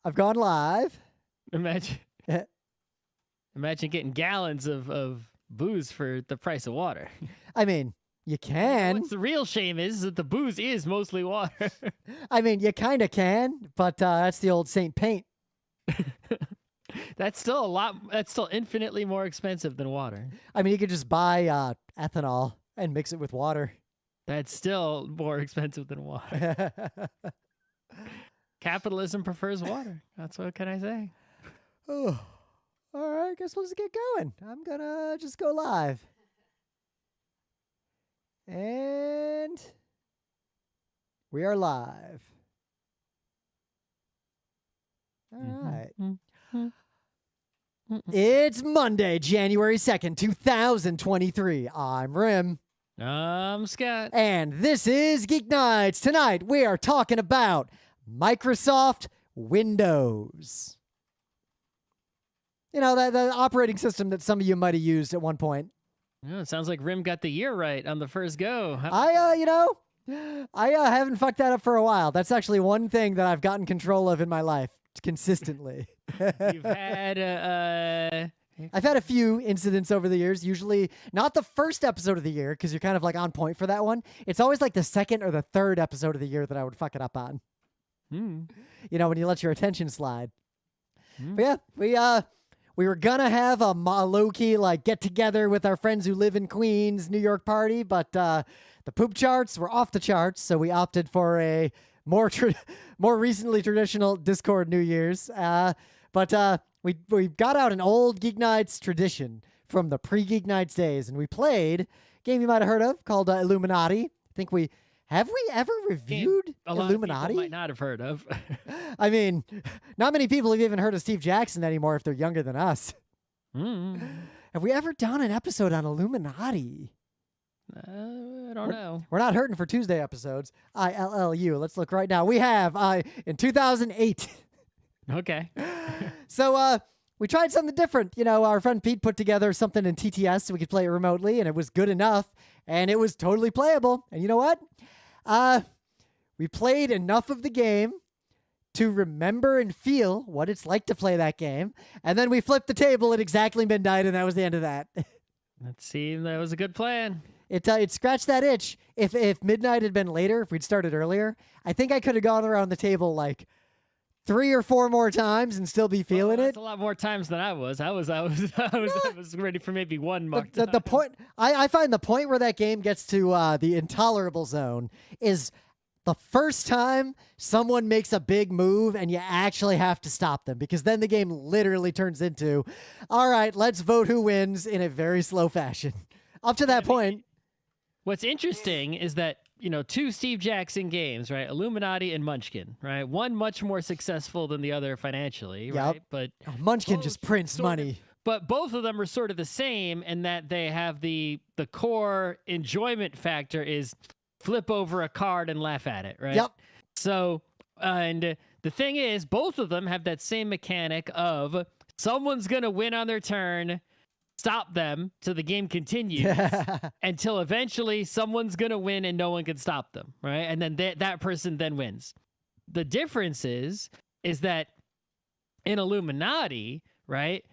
I've gone live. Imagine getting gallons of booze for the price of water. I mean, you can. What's the real shame is that the booze is mostly water. I mean, you kind of can, but that's the old Saint Paint. That's still infinitely more expensive than water. I mean, you could just buy ethanol and mix it with water. That's still more expensive than water. Capitalism prefers water. That's what can I say. Oh, all right. Guess we'll just get going. I'm gonna just go live. And we are live. All right. It's Monday, January 2nd, 2023. I'm Rim. I'm Scott. And this is Geek Nights. Tonight, we are talking about Microsoft Windows. You know, the operating system that some of you might have used at one point. Oh, it sounds like Rim got the year right on the first go. I haven't fucked that up for a while. That's actually one thing that I've gotten control of in my life consistently. You've had I've had a few incidents over the years, usually not the first episode of the year because you're kind of like on point for that one. It's always like the second or the third episode of the year that I would fuck it up on. You know, when you let your attention slide. But yeah, we were gonna have a low-key like get together with our friends who live in Queens, New York party, but the poop charts were off the charts, so we opted for a more recently traditional Discord New Year's. But we got out an old Geek Nights tradition from the pre-Geek Nights days, and we played a game you might have heard of called Illuminati. I think have we ever reviewed a lot Illuminati? Of people might not have heard of. I mean, not many people have even heard of Steve Jackson anymore if they're younger than us. Have we ever done an episode on Illuminati? I don't know. We're not hurting for Tuesday episodes. ILLU. Let's look right now. We have in 2008. Okay. So we tried something different. You know, our friend Pete put together something in TTS so we could play it remotely, and it was good enough, and it was totally playable. And you know what? We played enough of the game to remember and feel what it's like to play that game, and then we flipped the table at exactly midnight, and that was the end of that. Let's see. That was a good plan. It scratched that itch. If midnight had been later, if we'd started earlier, I think I could have gone around the table like 3 or 4 more times and still be feeling it. That's a lot more times than I was. I was ready for maybe one mark. The point I find the point where that game gets to the intolerable zone is the first time someone makes a big move and you actually have to stop them, because then the game literally turns into, all right, let's vote who wins in a very slow fashion. Up to that point. What's interesting is that, you know, 2 Steve Jackson games, right? Illuminati and Munchkin, right? One much more successful than the other financially, right? But Munchkin just prints money. But both of them are sort of the same in that they have the core enjoyment factor is flip over a card and laugh at it, right? Yep. So, and the thing is, both of them have that same mechanic of someone's going to win on their turn, stop them till the game continues until eventually someone's going to win and no one can stop them, right? And then that person then wins. The difference is that in Illuminati, right,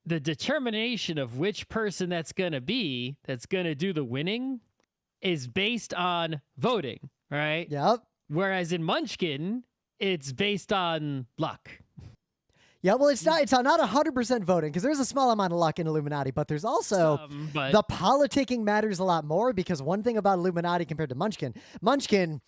the determination of which person that's going to do the winning is based on voting, right? Yep. Whereas in Munchkin, it's based on luck. Yeah, well, it's not 100% voting, because there's a small amount of luck in Illuminati, but there's also the politicking matters a lot more, because one thing about Illuminati compared to Munchkin,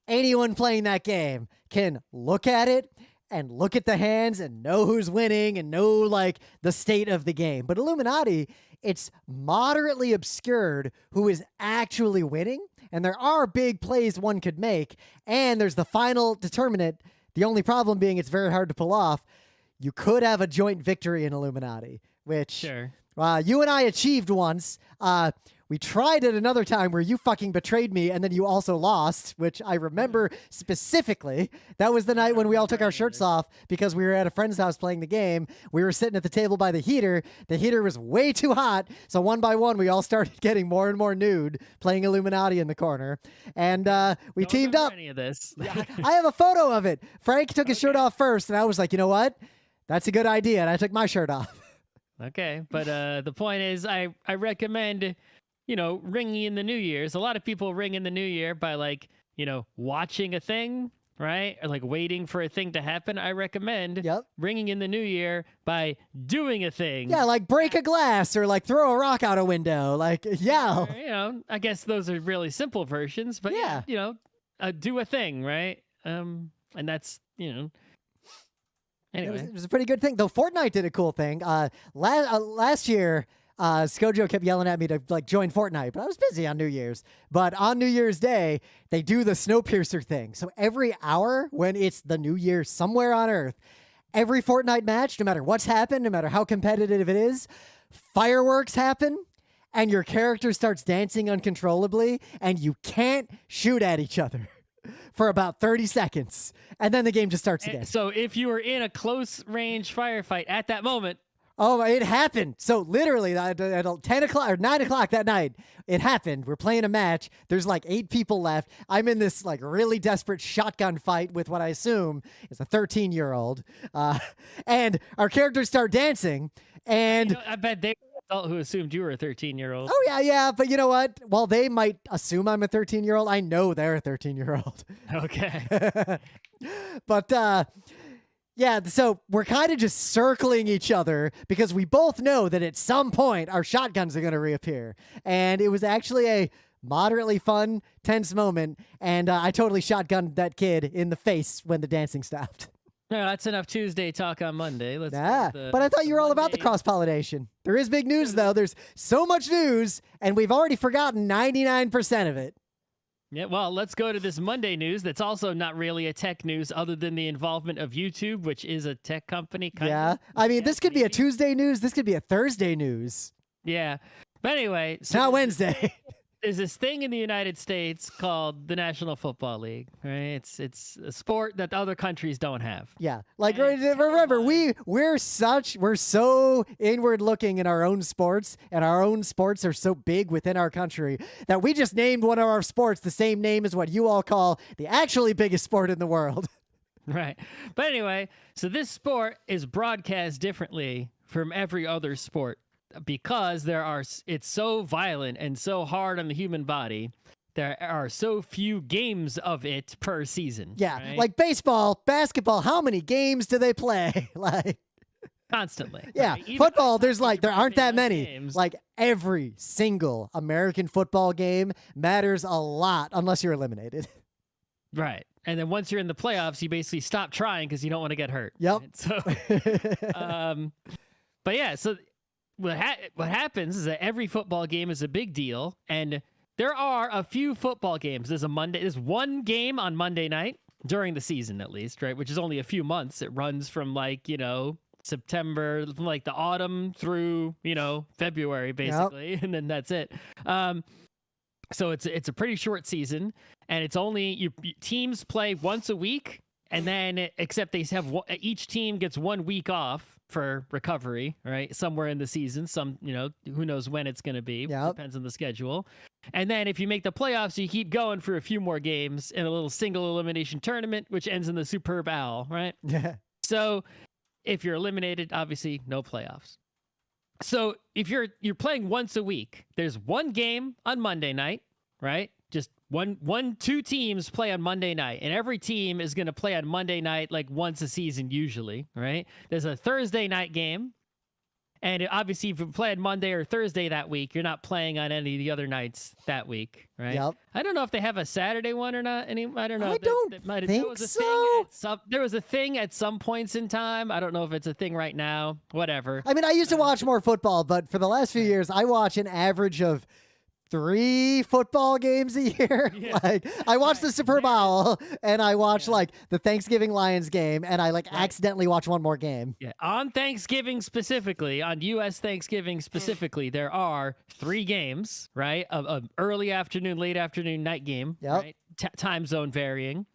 anyone playing that game can look at it and look at the hands and know who's winning and know like the state of the game. But Illuminati, it's moderately obscured who is actually winning, and there are big plays one could make, and there's the final determinant. The only problem being it's very hard to pull off. You could have a joint victory in Illuminati, which you and I achieved once. We tried it another time where you fucking betrayed me and then you also lost, which I remember specifically. That was the night when we all took our shirts off because we were at a friend's house playing the game. We were sitting at the table by the heater. The heater was way too hot, so one by one we all started getting more and more nude, playing Illuminati in the corner. And we Don't teamed remember up. any of this. I have a photo of it. Frank took his shirt off first, and I was like, you know what? That's a good idea. And I took my shirt off. Okay, but the point is, I recommend, ringing in the New Year's. A lot of people ring in the New Year by watching a thing, right? Or waiting for a thing to happen. I recommend ringing in the New Year by doing a thing. Yeah, break a glass or throw a rock out a window. Yeah. Or, I guess those are really simple versions, but do a thing, right? And that's, Anyway. It was a pretty good thing, though. Fortnite did a cool thing. Last year, Skojo kept yelling at me to join Fortnite, but I was busy on New Year's. But on New Year's Day, they do the Snowpiercer thing. So every hour when it's the New Year somewhere on Earth, every Fortnite match, no matter what's happened, no matter how competitive it is, fireworks happen, and your character starts dancing uncontrollably, and you can't shoot at each other for about 30 seconds, and then the game just starts again. So if you were in a close range firefight at that moment... Oh, it happened. So literally at 10 o'clock or 9 o'clock that night, it happened. We're playing a match. There's 8 people left. I'm in this really desperate shotgun fight with what I assume is a 13-year-old. And our characters start dancing, and... I bet they adult who assumed you were a 13-year-old. Oh, yeah. But you know what? While they might assume I'm a 13-year-old, I know they're a 13-year-old. Okay. But, yeah, so we're kind of just circling each other because we both know that at some point our shotguns are going to reappear. And it was actually a moderately fun, tense moment. And I totally shotgunned that kid in the face when the dancing stopped. No, that's enough Tuesday talk on Monday. But I thought you were all about the cross-pollination. There is big news, though. There's so much news, and we've already forgotten 99% of it. Yeah, well, let's go to this Monday news that's also not really a tech news other than the involvement of YouTube, which is a tech company. Kind of. I mean, this could be a Tuesday news. This could be a Thursday news. Yeah. But anyway. It's not Wednesday. There's this thing in the United States called the National Football League, right? It's a sport that other countries don't have. Yeah. Remember, we're so inward looking in our own sports, and our own sports are so big within our country that we just named one of our sports the same name as what you all call the actually biggest sport in the world. Right. But anyway, so this sport is broadcast differently from every other sport. Because it's so violent and so hard on the human body, there are so few games of it per season. Yeah, right? like baseball, basketball, how many games do they play? Constantly. Yeah, right? football, there aren't that many. Games. Every single American football game matters a lot unless you're eliminated. Right. And then once you're in the playoffs, you basically stop trying because you don't want to get hurt. Yep. Right? So, but yeah, so... What happens is that every football game is a big deal, and there are a few football games. There's one game on Monday night during the season, at least, right? Which is only a few months. It runs from September, from the autumn through February, basically, and then that's it. So it's a pretty short season, and it's only teams play once a week, and then except they have each team gets 1 week off for recovery, right? Somewhere in the season, who knows when it's going to be. Yep. Depends on the schedule. And then if you make the playoffs, you keep going for a few more games in a little single elimination tournament, which ends in the Superb Owl, right? Yeah. So if you're eliminated, obviously no playoffs. So if you're playing once a week, there's one game on Monday night, right? Just two teams play on Monday night, and every team is going to play on Monday night once a season usually, right? There's a Thursday night game, and obviously if you play on Monday or Thursday that week, you're not playing on any of the other nights that week, right? Yep. I don't know if they have a Saturday one or not. I don't know. I don't think so. There was a thing at some points in time. I don't know if it's a thing right now. Whatever. I mean, I used to watch more football, but for the last few years, I watch an average of 3 football games a year. Yeah. Like I watch the Super Bowl and I watch like the Thanksgiving Lions game and I like accidentally watch one more game. Yeah. On Thanksgiving specifically, on U.S. Thanksgiving specifically, there are 3 games, right? Of early afternoon, late afternoon, night game, right? Time zone varying.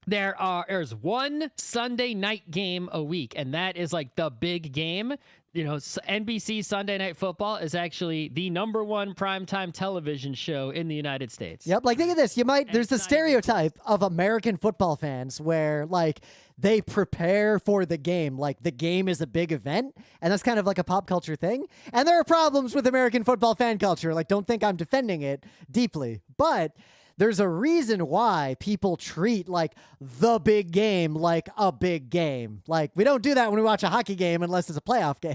There's one Sunday night game a week, and that is like the big game. You know, NBC Sunday Night Football is actually the #1 primetime television show in the United States. Yep. Like, think of this. There's the stereotype of American football fans where, like, they prepare for the game. Like, the game is a big event, and that's kind of like a pop culture thing. And there are problems with American football fan culture. Like, don't think I'm defending it deeply. But there's a reason why people treat, like, the big game like a big game. Like, we don't do that when we watch a hockey game unless it's a playoff game.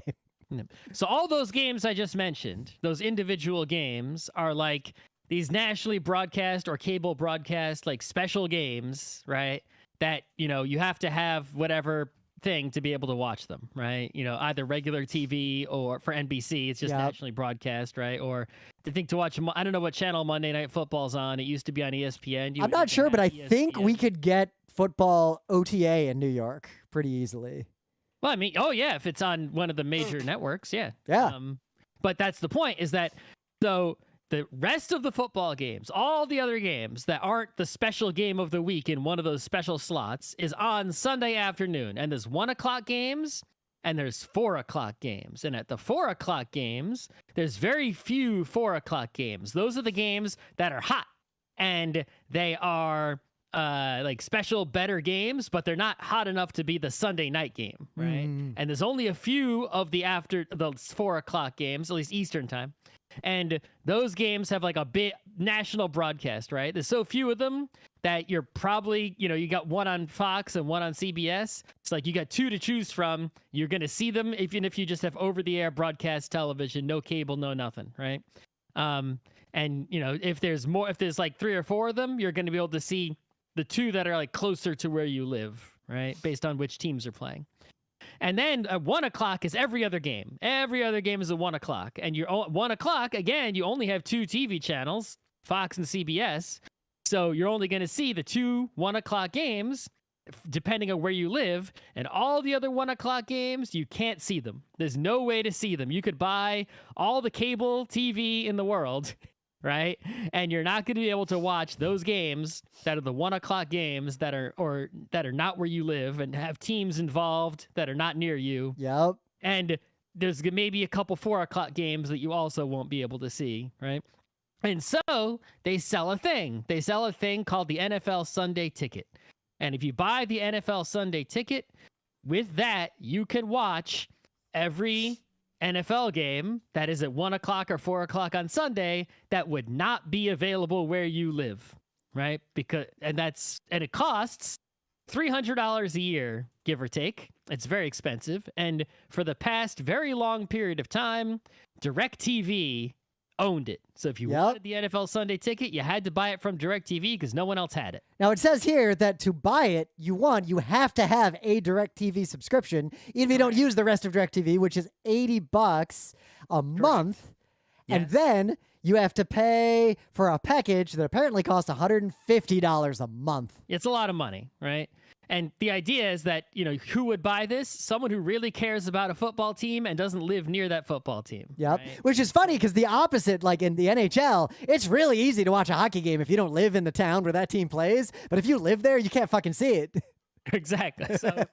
So all those games I just mentioned, those individual games, are like these nationally broadcast or cable broadcast, like, special games, right? That, you know, you have to have whatever thing to be able to watch them, right? You know, either regular TV or for NBC, it's just nationally broadcast, right? Or to watch, I don't know what channel Monday Night Football's on. It used to be on ESPN. I'm not sure, but I think we could get football OTA in New York pretty easily. Well, I mean, if it's on one of the major networks, yeah. But that's the point, is that so the rest of the football games, all the other games that aren't the special game of the week in one of those special slots, is on Sunday afternoon. And there's 1 o'clock games and there's 4 o'clock games. And at the 4 o'clock games, there's very few 4 o'clock games. Those are the games that are hot, and they are like special better games, but they're not hot enough to be the Sunday night game, right? And there's only a few of the 4 o'clock games, at least Eastern time. And those games have like a big national broadcast, right? There's so few of them that you're probably, you got one on Fox and one on CBS. It's like you got 2 to choose from. You're going to see them even if you just have over-the-air broadcast television, no cable, no nothing, right? And, if there's like 3 or 4 of them, you're going to be able to see the 2 that are like closer to where you live, right? Based on which teams are playing. And then at 1 o'clock is every other game. Every other game is at 1 o'clock. And you're 1 o'clock, again, you only have 2 TV channels, Fox and CBS. So you're only going to see the 2 1 o'clock games, depending on where you live. And all the other 1 o'clock games, you can't see them. There's no way to see them. You could buy all the cable TV in the world, right? And you're not going to be able to watch those games that are the 1 o'clock games that are not where you live and have teams involved that are not near you. Yep. And there's maybe a couple 4 o'clock games that you also won't be able to see, right? And so they sell a thing. They sell a thing called the NFL Sunday Ticket. And if you buy the NFL Sunday Ticket, with that, you can watch every NFL game that is at 1 o'clock or 4 o'clock on Sunday that would not be available where you live, right? And it costs $300 a year, give or take. It's very expensive. And for the past very long period of time, DirecTV owned it. So if you wanted the NFL Sunday Ticket, you had to buy it from DirecTV because no one else had it. Now, it says here that to buy it, you have to have a DirecTV subscription, even if you don't use the rest of DirecTV, which is $80 a month. Yes. And then you have to pay for a package that apparently costs $150 a month. It's a lot of money, right? And the idea is that, who would buy this? Someone who really cares about a football team and doesn't live near that football team. Yep. Right? Which is funny because the opposite, like in the NHL, it's really easy to watch a hockey game if you don't live in the town where that team plays. But if you live there, you can't fucking see it. Exactly. So,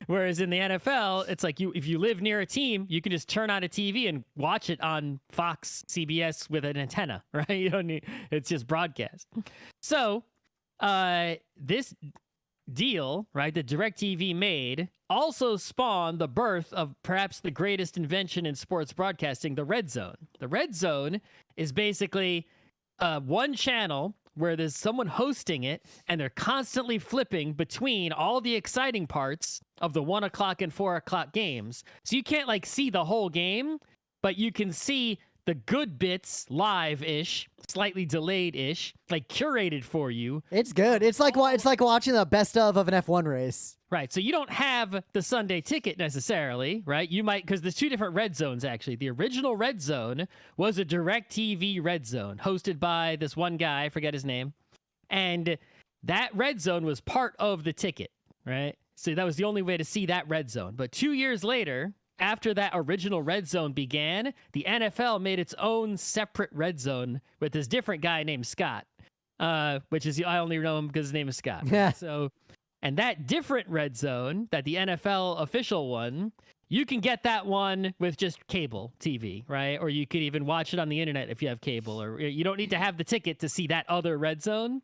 whereas in the NFL, it's like if you live near a team, you can just turn on a TV and watch it on Fox, CBS with an antenna, right? You don't need, it's just broadcast. So, this deal, right, that DirecTV made also spawned the birth of perhaps the greatest invention in sports broadcasting, the red zone. The red zone is basically one channel where there's someone hosting it and they're constantly flipping between all the exciting parts of the 1 o'clock and 4 o'clock games. So you can't like see the whole game, but you can see the good bits live-ish, slightly delayed-ish, like curated for you. It's good. It's like watching the best of an F1 race. Right. So you don't have the Sunday ticket necessarily, right? You might, because there's two different red zones, actually. The original red zone was a DirecTV red zone hosted by this one guy, I forget his name. And that red zone was part of the ticket, right? So that was the only way to see that red zone. But 2 years later, after that original red zone began, the NFL made its own separate red zone with this different guy named Scott, which is, I only know him because his name is Scott. Yeah. And that different red zone, that the NFL official one, you can get that one with just cable TV, right? Or you could even watch it on the internet if you have cable, or you don't need to have the ticket to see that other red zone.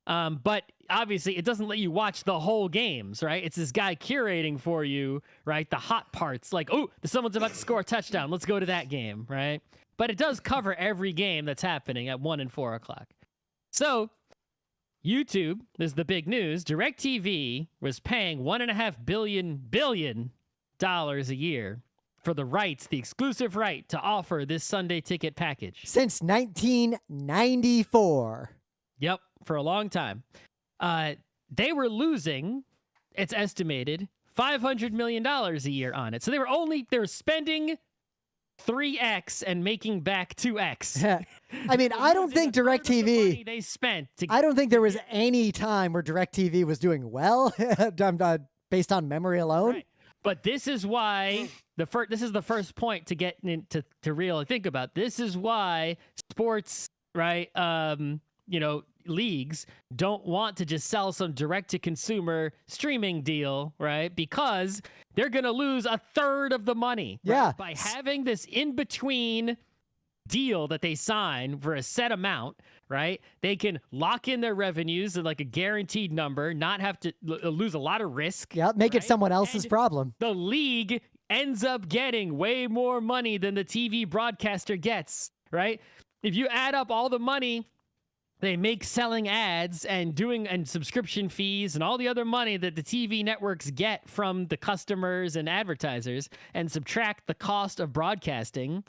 But obviously it doesn't let you watch the whole games, right? It's this guy curating for you, right? The hot parts, like, oh, someone's about to score a touchdown. Let's go to that game, right? But it does cover every game that's happening at 1 and 4 o'clock. So YouTube is the big news. DirecTV was paying $1.5 billion a year for the rights, the exclusive right to offer this Sunday ticket package. Since 1994. Yep, for a long time. They were losing, it's estimated, $500 million a year on it. So they were spending 3x and making back 2x. I mean, I don't think DirecTV. They spent. I don't think there was any time where DirecTV was doing well, based on memory alone. Right. But this is why this is the first point to get into to really think about. This is why sports, right? Leagues don't want to just sell some direct-to-consumer streaming deal, right? Because they're going to lose a third of the money. Right? Yeah. By having this in-between deal that they sign for a set amount, right? They can lock in their revenues at like a guaranteed number, not have to lose a lot of risk. Yeah, make it someone else's problem. The league ends up getting way more money than the TV broadcaster gets, right? If you add up all the money they make selling ads and subscription fees and all the other money that the TV networks get from the customers and advertisers, and subtract the cost of broadcasting,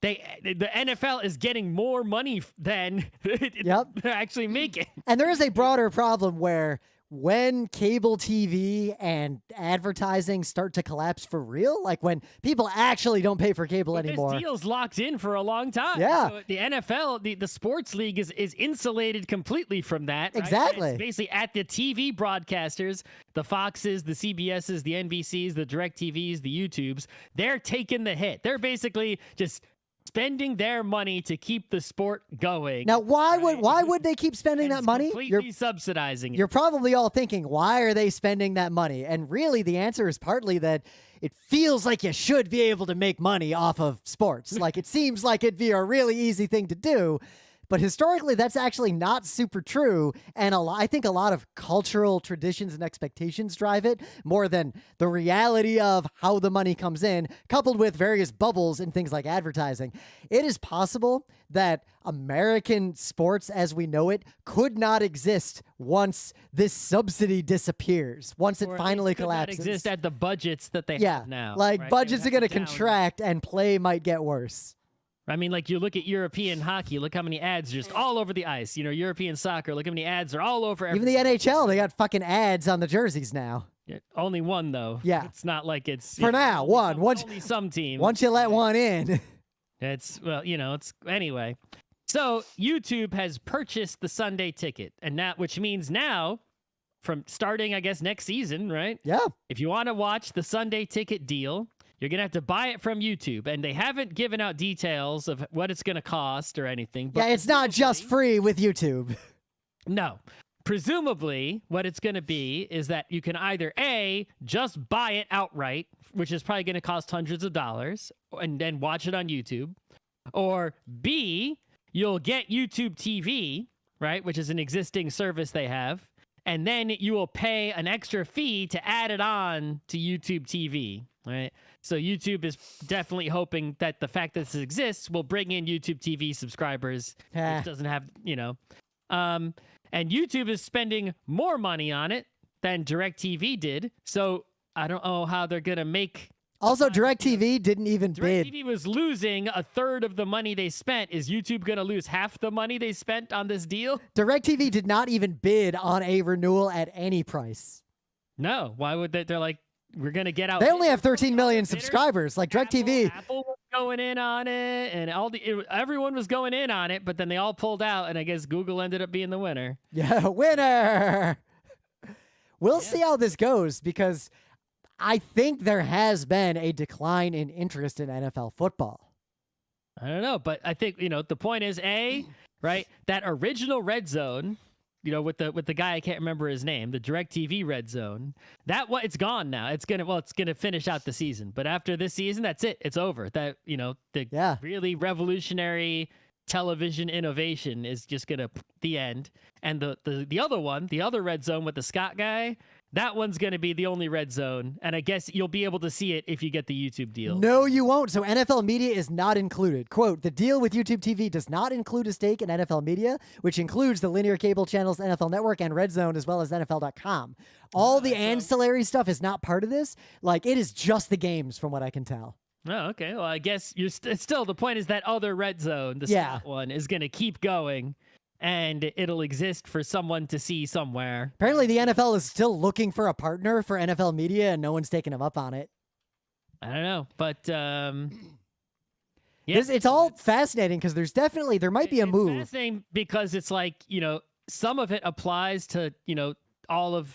the NFL is getting more money than they're actually making. And there is a broader problem where when cable TV and advertising start to collapse for real, like when people actually don't pay for cable anymore. This deal's locked in for a long time. Yeah. So the NFL, the sports league is insulated completely from that. Right? Exactly. It's basically at the TV broadcasters, the Foxes, the CBSs, the NBCs, the DirecTVs, the YouTubes, they're taking the hit. They're basically just spending their money to keep the sport going. Now, why would they keep spending that money? Completely subsidizing it. You're probably all thinking, why are they spending that money? And really, the answer is partly that it feels like you should be able to make money off of sports. Like, it seems like it'd be a really easy thing to do. But historically, that's actually not super true. And I think a lot of cultural traditions and expectations drive it more than the reality of how the money comes in, coupled with various bubbles and things like advertising. It is possible that American sports as we know it could not exist once this subsidy disappears, once it finally collapses. Not exist at the budgets that they have now. Like, right? budgets are going to contract and play might get worse. I mean, like, you look at European hockey, look how many ads are just all over the ice. European soccer, look how many ads are all over everything. Even the NHL, they got fucking ads on the jerseys now. Yeah, only one, though. Yeah. It's not like it's... For now, one. Only some teams. Once you let one in. It's, it's... Anyway. So, YouTube has purchased the Sunday ticket, which means now, from starting, I guess, next season, right? Yeah. If you want to watch the Sunday ticket deal... You're going to have to buy it from YouTube, and they haven't given out details of what it's going to cost or anything. But yeah, it's not just free with YouTube. No. Presumably, what it's going to be is that you can either A, just buy it outright, which is probably going to cost hundreds of dollars, and then watch it on YouTube, or B, you'll get YouTube TV, right, which is an existing service they have, and then you will pay an extra fee to add it on to YouTube TV, right? So YouTube is definitely hoping that the fact that this exists will bring in YouTube TV subscribers, which doesn't have, and YouTube is spending more money on it than DirecTV did. So I don't know how they're going to make. Also, DirecTV didn't even bid. DirecTV was losing a third of the money they spent. Is YouTube going to lose half the money they spent on this deal? DirecTV did not even bid on a renewal at any price. No, why would they? They're like, we're gonna get out. They only have 13 million subscribers. Like DirecTV. Apple was going in on it, and everyone was going in on it, but then they all pulled out, and I guess Google ended up being the winner. Yeah, winner. We'll see how this goes, because I think there has been a decline in interest in NFL football. I don't know, but I think, the point is, right, that original Red Zone, with the guy, I can't remember his name, the DirecTV Red Zone, it's gone now. It's gonna finish out the season. But after this season, that's it. It's over. That, the really revolutionary television innovation is just gonna the end. And the other one, the other Red Zone with the Scott guy, that one's going to be the only Red Zone, and I guess you'll be able to see it if you get the YouTube deal. No, you won't. So NFL Media is not included. Quote, the deal with YouTube TV does not include a stake in NFL Media, which includes the linear cable channels NFL Network and Red Zone, as well as NFL.com. All the ancillary stuff is not part of this. Like, it is just the games, from what I can tell. Oh, okay. Well, I guess you're still, the point is that other Red Zone, the Scott one, is going to keep going. And it'll exist for someone to see somewhere. Apparently, the NFL is still looking for a partner for NFL Media, and no one's taking them up on it. I don't know, but it's all fascinating, because there might be a move. It's fascinating because it's like, some of it applies to, all of,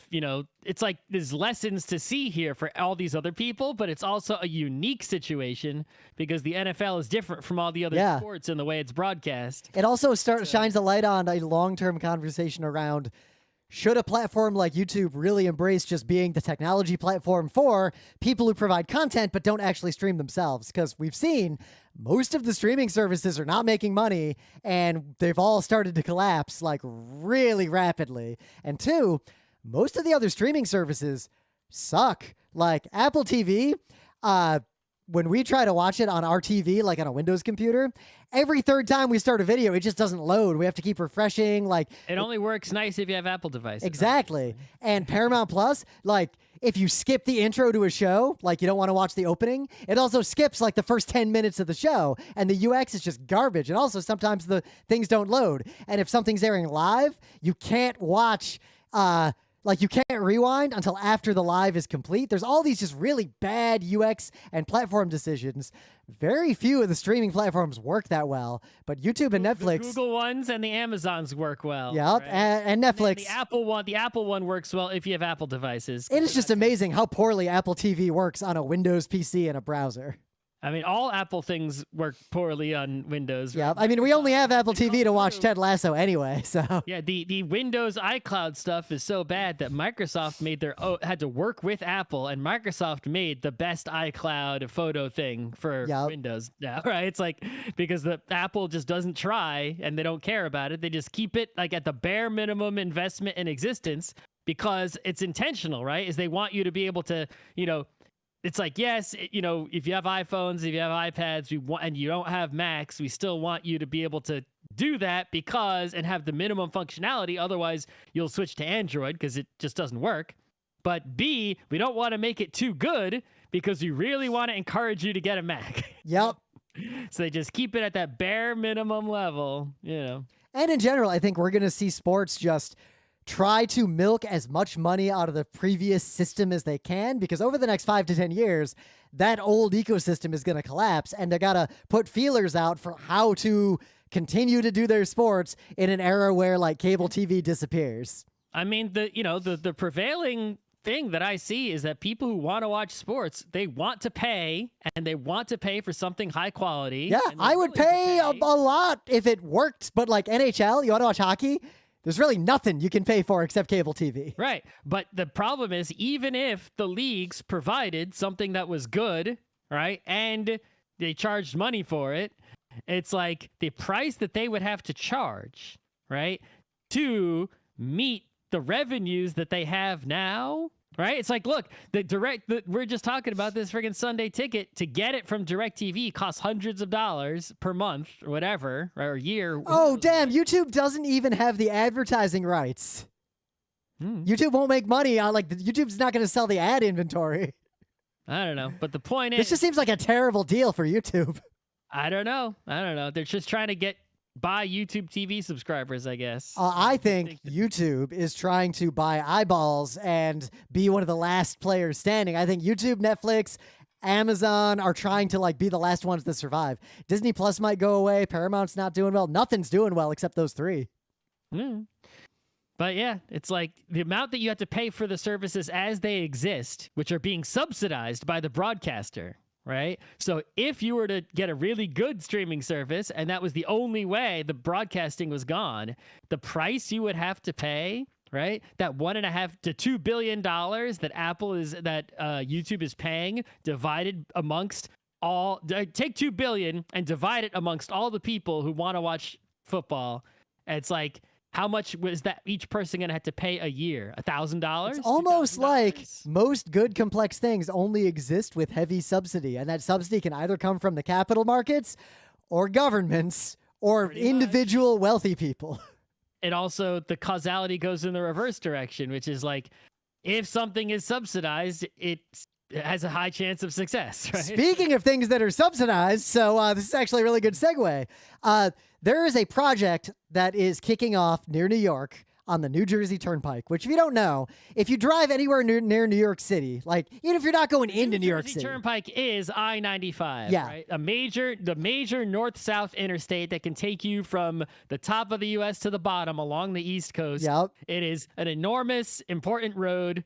it's like there's lessons to see here for all these other people, but it's also a unique situation because the NFL is different from all the other sports in the way it's broadcast. It also shines a light on a long-term conversation around, should a platform like YouTube really embrace just being the technology platform for people who provide content but don't actually stream themselves? Because we've seen most of the streaming services are not making money, and they've all started to collapse like really rapidly. And two, most of the other streaming services suck. Like Apple TV, when we try to watch it on our TV, like on a Windows computer, every third time we start a video, it just doesn't load. We have to keep refreshing. Like, it only works nice if you have Apple devices. Exactly. And Paramount Plus, like, if you skip the intro to a show, like you don't want to watch the opening, it also skips like the first 10 minutes of the show, and the UX is just garbage. And also sometimes the things don't load. And if something's airing live, you can't watch, you can't rewind until after the live is complete. There's all these just really bad UX and platform decisions. Very few of the streaming platforms work that well, but YouTube and Netflix, the Google ones and the Amazons work well. Yep, right? and Netflix. The Apple one works well if you have Apple devices. It is just amazing how poorly Apple TV works on a Windows PC and a browser. I mean, all Apple things work poorly on Windows. Yeah, right? I mean, we only have Apple TV to watch Ted Lasso anyway, so. Yeah, the Windows iCloud stuff is so bad that Microsoft had to work with Apple, and Microsoft made the best iCloud photo thing for Windows. Yeah, right. It's like, because the Apple just doesn't try and they don't care about it. They just keep it like at the bare minimum investment in existence because it's intentional, right? Is they want you to be able to, it's like, yes, if you have iPhones, if you have iPads, and you don't have Macs, we still want you to be able to do that and have the minimum functionality. Otherwise, you'll switch to Android because it just doesn't work. But B, we don't want to make it too good because we really want to encourage you to get a Mac. Yep. So they just keep it at that bare minimum level, And in general, I think we're going to see sports just try to milk as much money out of the previous system as they can, because over the next 5 to 10 years, that old ecosystem is going to collapse, and they got to put feelers out for how to continue to do their sports in an era where like cable TV disappears. I mean, the prevailing thing that I see is that people who want to watch sports, they want to pay, and they want to pay for something high quality. Yeah, I would pay a lot if it worked, but like NHL, you want to watch hockey? There's really nothing you can pay for except cable TV. Right. But the problem is, even if the leagues provided something that was good, right, and they charged money for it, it's like the price that they would have to charge, right, to meet the revenues that they have now, right? It's like, look, we're just talking about this friggin' Sunday ticket. To get it from DirecTV costs hundreds of dollars per month or whatever, right, or year. Oh, damn. YouTube doesn't even have the advertising rights. YouTube won't make money on, YouTube's not going to sell the ad inventory. I don't know. But the point is, this just seems like a terrible deal for YouTube. I don't know. They're just trying to get buy YouTube TV subscribers, I guess. I think YouTube is trying to buy eyeballs and be one of the last players standing. I think YouTube, Netflix, Amazon are trying to like be the last ones to survive. Disney Plus might go away. Paramount's not doing well. Nothing's doing well except those three. But yeah, it's like the amount that you have to pay for the services as they exist, which are being subsidized by the broadcaster, right? So if you were to get a really good streaming service and that was the only way the broadcasting was gone, the price you would have to pay, right? That $1.5 to $2 billion that YouTube is paying, divided amongst all, take $2 billion and divide it amongst all the people who want to watch football. And it's like, how much was that each person going to have to pay a year? $1,000? It's almost like most good complex things only exist with heavy subsidy. And that subsidy can either come from the capital markets or governments or individual wealthy people. And also the causality goes in the reverse direction, which is like, if something is subsidized, it has a high chance of success, right? Speaking of things that are subsidized, so this is actually a really good segue. There is a project that is kicking off near New York on the New Jersey Turnpike, which if you don't know, if you drive anywhere near New York City, like even if you're not going into New York City. New Jersey Turnpike is I-95, right? The major north-south interstate that can take you from the top of the U.S. to the bottom along the East Coast. Yep. It is an enormous, important road.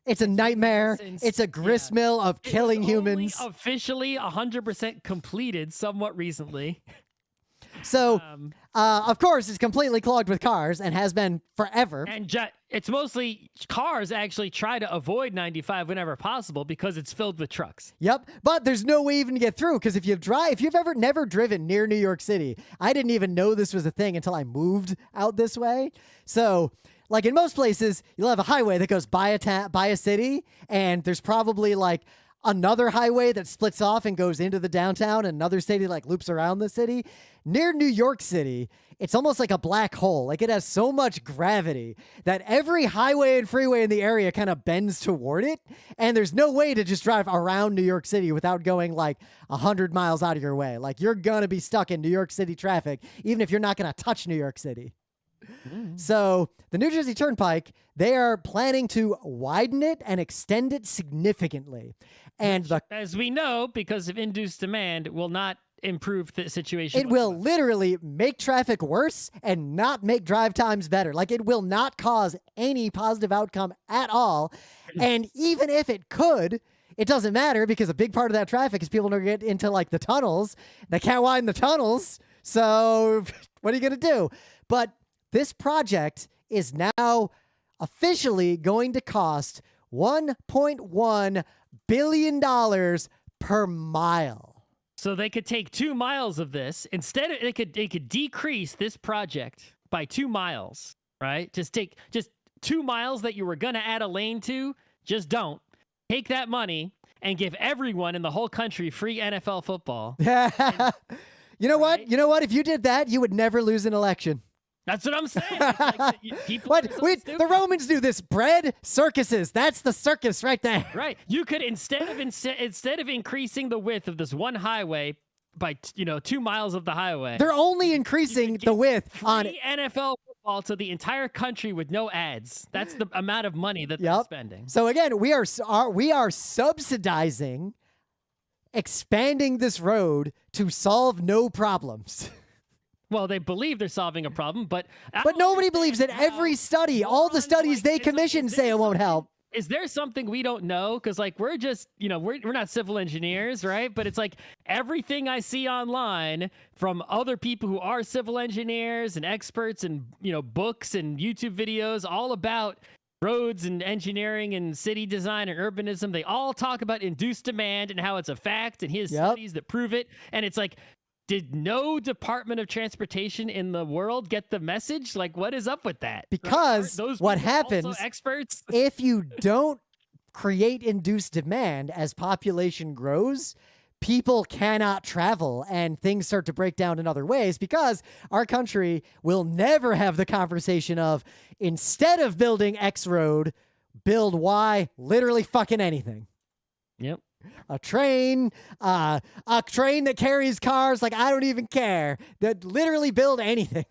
It's a nightmare. It's a gristmill of killing humans. Officially 100% completed somewhat recently. So, of course, it's completely clogged with cars and has been forever. And it's mostly cars actually try to avoid 95 whenever possible because it's filled with trucks. Yep, but there's no way even to get through because if you've ever never driven near New York City, I didn't even know this was a thing until I moved out this way. So, like in most places, you'll have a highway that goes by a city, and there's probably like another highway that splits off and goes into the downtown, and another city like loops around the city. Near New York City, it's almost like a black hole. Like it has so much gravity that every highway and freeway in the area kind of bends toward it. And there's no way to just drive around New York City without going like 100 miles out of your way. Like you're going to be stuck in New York City traffic, even if you're not going to touch New York City. So the New Jersey Turnpike, they are planning to widen it and extend it significantly. And as we know, because of induced demand, will not improve the situation. It will literally make traffic worse and not make drive times better. Like it will not cause any positive outcome at all. And even if it could, it doesn't matter because a big part of that traffic is people don't get into like the tunnels. They can't widen the tunnels. So what are you going to do? But this project is now officially going to cost $1.1 billion per mile. So they could take 2 miles of this. Instead, they could decrease this project by 2 miles, right? Just 2 miles that you were going to add a lane to. Just don't. Take that money and give everyone in the whole country free NFL football. You know what? You know what? If you did that, you would never lose an election. That's what I'm saying. Like, the Romans do this. Bread, circuses. That's the circus right there. Right. You could instead of increasing the width of this one highway by 2 miles of the highway, they're only increasing the width on NFL football to the entire country with no ads. That's the amount of money that they're spending. So again, we are subsidizing expanding this road to solve no problems. Well, they believe they're solving a problem, but nobody believes it. Every study, all the studies they commission say it won't help. Is there something we don't know? Because like we're just, we're not civil engineers, right? But it's like everything I see online from other people who are civil engineers and experts and books and YouTube videos all about roads and engineering and city design and urbanism. They all talk about induced demand and how it's a fact, and here's studies that prove it. And it's like, did no Department of Transportation in the world get the message? Like, what is up with that? Because what happens experts? If you don't create induced demand as population grows, people cannot travel and things start to break down in other ways because our country will never have the conversation of instead of building X road, build Y, literally fucking anything. Yep. A train that carries cars. Like, I don't even care. That literally build anything.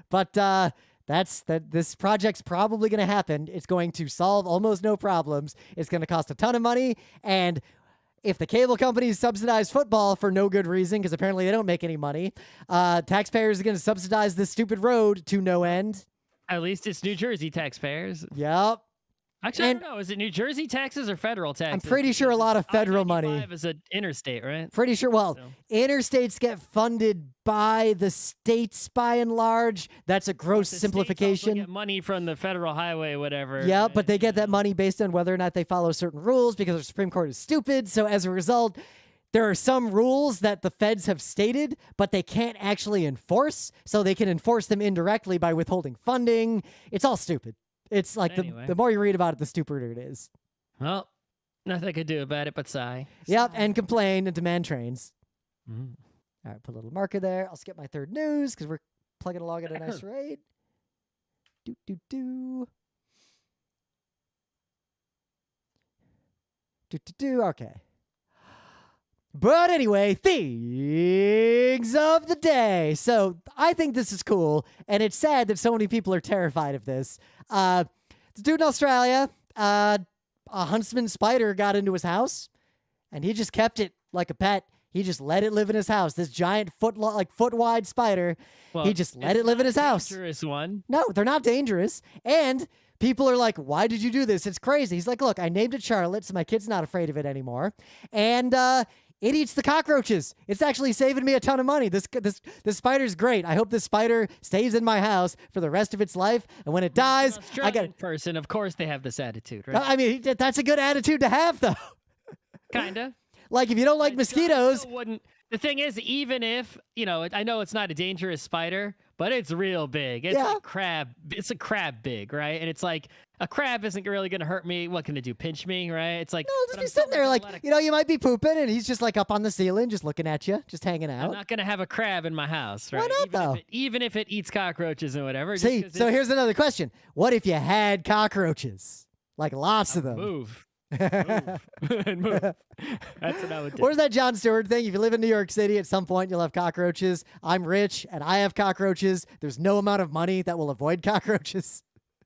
But this project's probably going to happen. It's going to solve almost no problems. It's going to cost a ton of money. And if the cable companies subsidize football for no good reason, because apparently they don't make any money, taxpayers are going to subsidize this stupid road to no end. At least it's New Jersey taxpayers. Yep. Actually, I don't know. Is it New Jersey taxes or federal taxes? I'm pretty sure a lot of federal money. Is an interstate, right? Pretty sure. Well, interstates get funded by the states by and large. That's a gross simplification. Get money from the federal highway, whatever. Yeah, but they get that money based on whether or not they follow certain rules because the Supreme Court is stupid. So as a result, there are some rules that the feds have stated, but they can't actually enforce. So they can enforce them indirectly by withholding funding. It's all stupid. It's like anyway. the more you read about it, the stupider it is. Well, nothing I could do about it but sigh. Yep, and complain and demand trains. Mm. All right, put a little marker there. I'll skip my third news because we're plugging along at a nice rate. Okay. But anyway, things of the day. So I think this is cool, and it's sad that so many people are terrified of this. The dude in Australia, a huntsman spider got into his house, and he just kept it like a pet. He just let it live in his house. This giant foot-wide spider, he just let it live in his house. Dangerous one. No, they're not dangerous. And people are like, why did you do this? It's crazy. He's like, look, I named it Charlotte, so my kid's not afraid of it anymore. And it eats the cockroaches. It's actually saving me a ton of money. This spider's great. I hope this spider stays in my house for the rest of its life. And when it dies, I get it. Person, of course, they have this attitude, right? I mean, that's a good attitude to have, though. Kinda. Like, if you don't like mosquitoes. The thing is, even if, I know it's not a dangerous spider, but it's real big. It's like crab. It's a crab big, right? And it's like, a crab isn't really going to hurt me. What can it do? Pinch me, right? It's like, no, just be sitting there like, you might be pooping and he's just like up on the ceiling, just looking at you, just hanging out. I'm not going to have a crab in my house, right? Why not, even if it eats cockroaches and whatever. See, so here's another question. What if you had cockroaches? Like lots of them. Move. Move. That's what I would do. Where's that Jon Stewart thing? If you live in New York City, at some point you'll have cockroaches. I'm rich and I have cockroaches. There's no amount of money that will avoid cockroaches.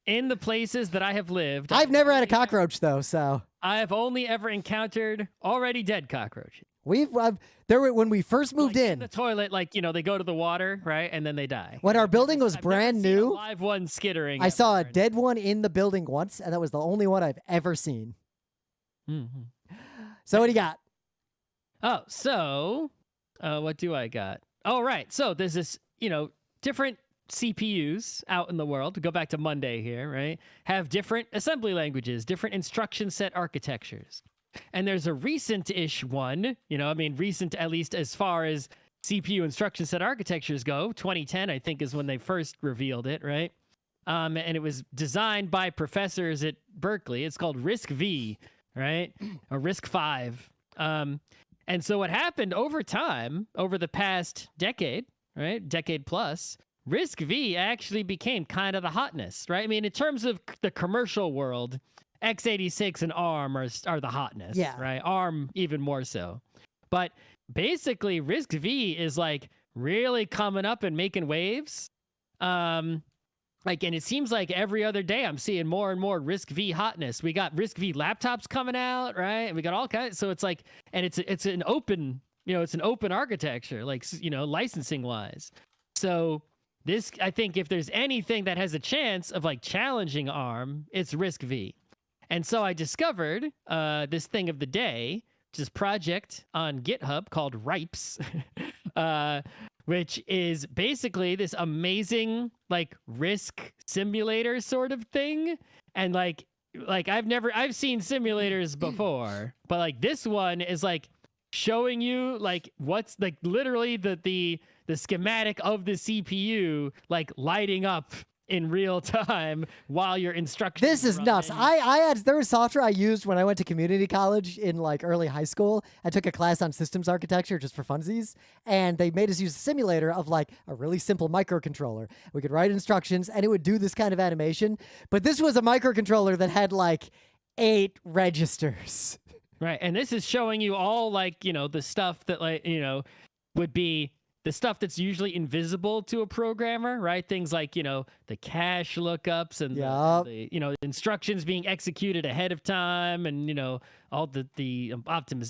In the places that I have lived, I've never had a cockroach though, so I have only ever encountered already dead cockroaches. When we first moved in the toilet, they go to the water, right, and then they die. When our building was brand new, a live one skittering. I saw a dead one in the building once, and that was the only one I've ever seen. Mm-hmm. So what do you got? Oh, so what do I got? Oh, right. So there's this, different CPUs out in the world, to go back to Monday here, right, have different assembly languages, different instruction set architectures. And there's a recent-ish one, recent at least as far as CPU instruction set architectures go. 2010, I think, is when they first revealed it, right? And it was designed by professors at Berkeley. It's called RISC-V, right? Or RISC-V. And so what happened over time, over the past decade, right? Decade plus, RISC-V actually became kind of the hotness, right? I mean, in terms of the commercial world, x86 and ARM are the hotness, right? ARM even more so. But basically, RISC-V is like really coming up and making waves. And it seems like every other day I'm seeing more and more RISC-V hotness. We got RISC-V laptops coming out, right? And we got all kinds. So it's like, and it's an open, it's an open architecture, like, licensing wise. So this, I think, if there's anything that has a chance of like challenging ARM, it's RISC-V. And so I discovered this thing of the day, which is a project on GitHub called Ripes, which is basically this amazing like RISC simulator sort of thing. And like I've seen simulators before, but like this one is like showing you like what's like literally the schematic of the CPU like lighting up in real time while your instructions. This is nuts. There was software I used when I went to community college in like early high school. I took a class on systems architecture just for funsies, and they made us use a simulator of like a really simple microcontroller. We could write instructions and it would do this kind of animation, but this was a microcontroller that had like 8 registers. Right. And this is showing you all like, the stuff that would be the stuff that's usually invisible to a programmer, right? Things like, the cache lookups and the instructions being executed ahead of time and, all the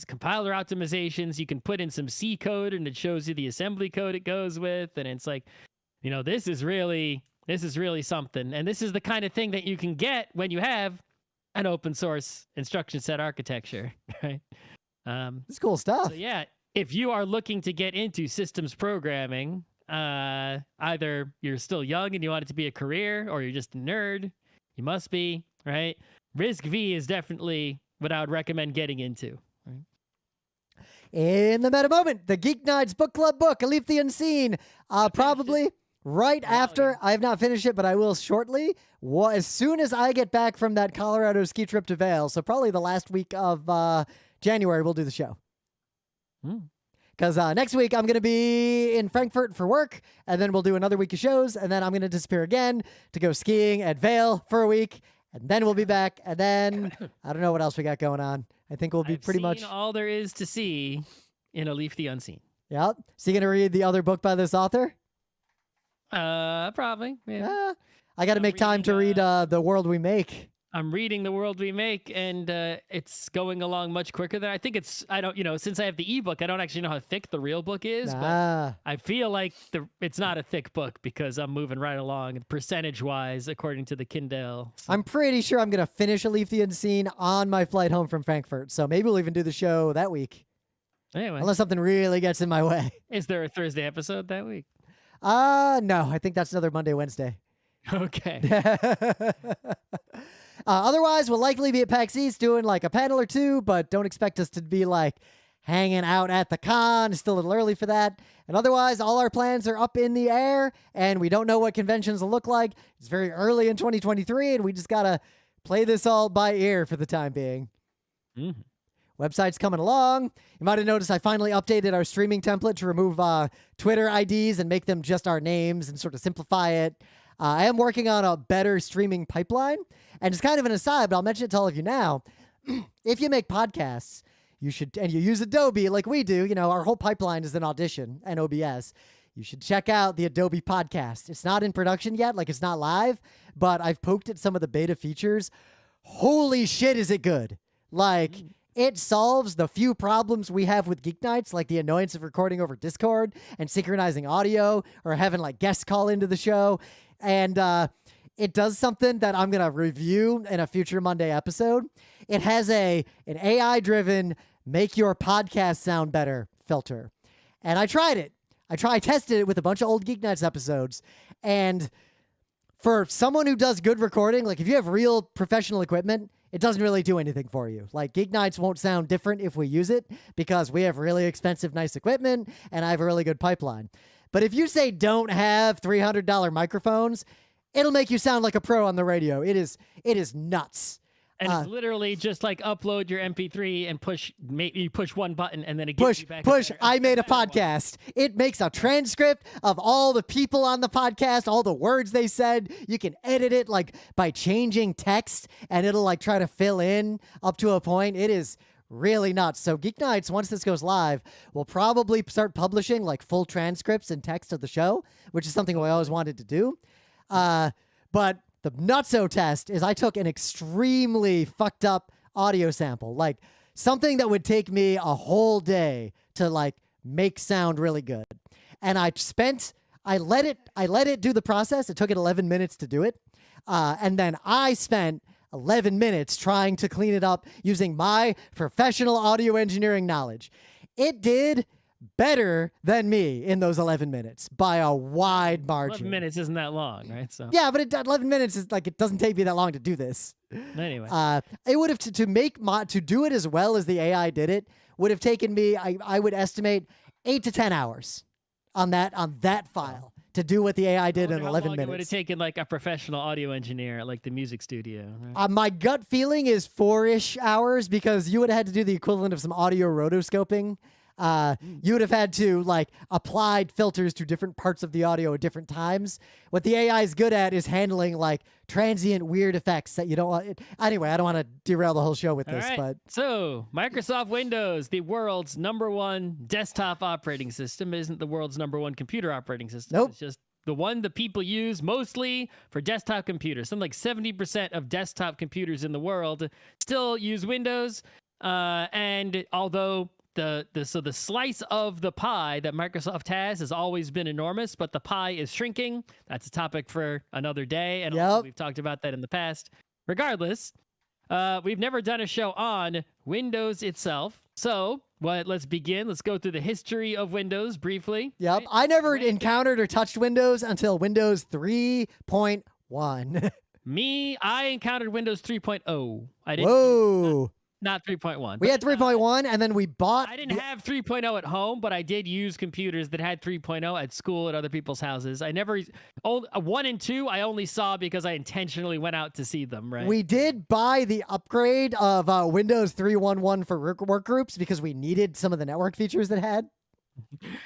compiler optimizations. You can put in some C code and it shows you the assembly code it goes with. And it's like, this is really something. And this is the kind of thing that you can get when you have an open source instruction set architecture, right? It's cool stuff. So yeah, if you are looking to get into systems programming, either you're still young and you want it to be a career, or you're just a nerd, you must be, right? RISC-V is definitely what I would recommend getting into. Right? In the meta moment, the GeekNights Book Club book, A Leap the Unseen, probably right after. I have not finished it, but I will shortly. As soon as I get back from that Colorado ski trip to Vail, so probably the last week of January, we'll do the show. Because next week I'm going to be in Frankfurt for work, and then we'll do another week of shows, and then I'm going to disappear again to go skiing at Vail for a week, and then we'll be back, and then I don't know what else we got going on. I think we'll be pretty much all there is to see in A Leaf the Unseen. Yep. So you going to read the other book by this author? Probably. Yeah. I got to make time to read The World We Make. I'm reading The World We Make, and it's going along much quicker than I think it's. I don't, since I have the ebook, I don't actually know how thick the real book is, but I feel like it's not a thick book because I'm moving right along percentage-wise according to the Kindle. So. I'm pretty sure I'm going to finish A Leaf the Unseen on my flight home from Frankfurt, so maybe we'll even do the show that week. Anyway. Unless something really gets in my way. Is there a Thursday episode that week? No, I think that's another Monday, Wednesday. Okay. Otherwise, we'll likely be at PAX East doing like a panel or two, but don't expect us to be like hanging out at the con. It's still a little early for that. And otherwise, all our plans are up in the air, and we don't know what conventions will look like. It's very early in 2023, and we just got to play this all by ear for the time being. Mm-hmm. Website's coming along. You might have noticed I finally updated our streaming template to remove Twitter IDs and make them just our names and sort of simplify it. I am working on a better streaming pipeline. And it's kind of an aside, but I'll mention it to all of you now. If you make podcasts, you should, and you use Adobe like we do, our whole pipeline is in Audition and OBS. You should check out the Adobe podcast. It's not in production yet, like it's not live, but I've poked at some of the beta features. Holy shit, is it good. Like, it solves the few problems we have with Geek Nights, like the annoyance of recording over Discord and synchronizing audio or having like guests call into the show. And it does something that I'm going to review in a future Monday episode. It has an AI-driven make your podcast sound better filter. And I tried it. I tested it with a bunch of old Geek Nights episodes. And for someone who does good recording, like if you have real professional equipment, it doesn't really do anything for you. Like Geek Nights won't sound different if we use it because we have really expensive, nice equipment and I have a really good pipeline. But if you say don't have $300 microphones, it'll make you sound like a pro on the radio. It is nuts. And it's literally just like upload your MP3 and you push one button and then it gives you back. I made a podcast. It makes a transcript of all the people on the podcast, all the words they said. You can edit it like by changing text and it'll like try to fill in up to a point. It is really nuts. So Geek Nights, once this goes live, will probably start publishing like full transcripts and text of the show, which is something we always wanted to do. But the nutso test is I took an extremely fucked up audio sample, like something that would take me a whole day to like make sound really good. And I let it do the process. It took it 11 minutes to do it. And then I spent 11 minutes trying to clean it up using my professional audio engineering knowledge. It did better than me in those 11 minutes by a wide margin. 11 minutes isn't that long, right? So yeah, but 11 minutes is like, it doesn't take me that long to do this. Anyway, it would have to do it as well as the AI did it would have taken me, I would estimate 8 to 10 hours on that file to do what the AI did in 11 minutes. It would have taken like a professional audio engineer at like the music studio. Right? My gut feeling is 4-ish hours because you would have had to do the equivalent of some audio rotoscoping. you would have had to like apply filters to different parts of the audio at different times. What the AI is good at is handling like transient weird effects that you don't want. Anyway, I don't want to derail the whole show with this, but so Microsoft Windows, the world's #1 desktop operating system, isn't the world's #1 computer operating system. Nope. It's just the one that people use mostly for desktop computers. Something like 70% of desktop computers in the world still use Windows. And although the slice of the pie that Microsoft has always been enormous, but the pie is shrinking. That's a topic for another day, and also we've talked about that in the past. Regardless, we've never done a show on Windows itself. So, let's begin. Let's go through the history of Windows briefly. Yep. Right? I never encountered or touched Windows until Windows 3.1. I encountered Windows 3.0. I didn't. Whoa. Not 3.1. We had 3.1, and then we bought... I didn't have 3.0 at home, but I did use computers that had 3.0 at school at other people's houses. I never... 1 and 2, I only saw because I intentionally went out to see them, right? We did buy the upgrade of Windows 3.1.1 for work groups because we needed some of the network features it had.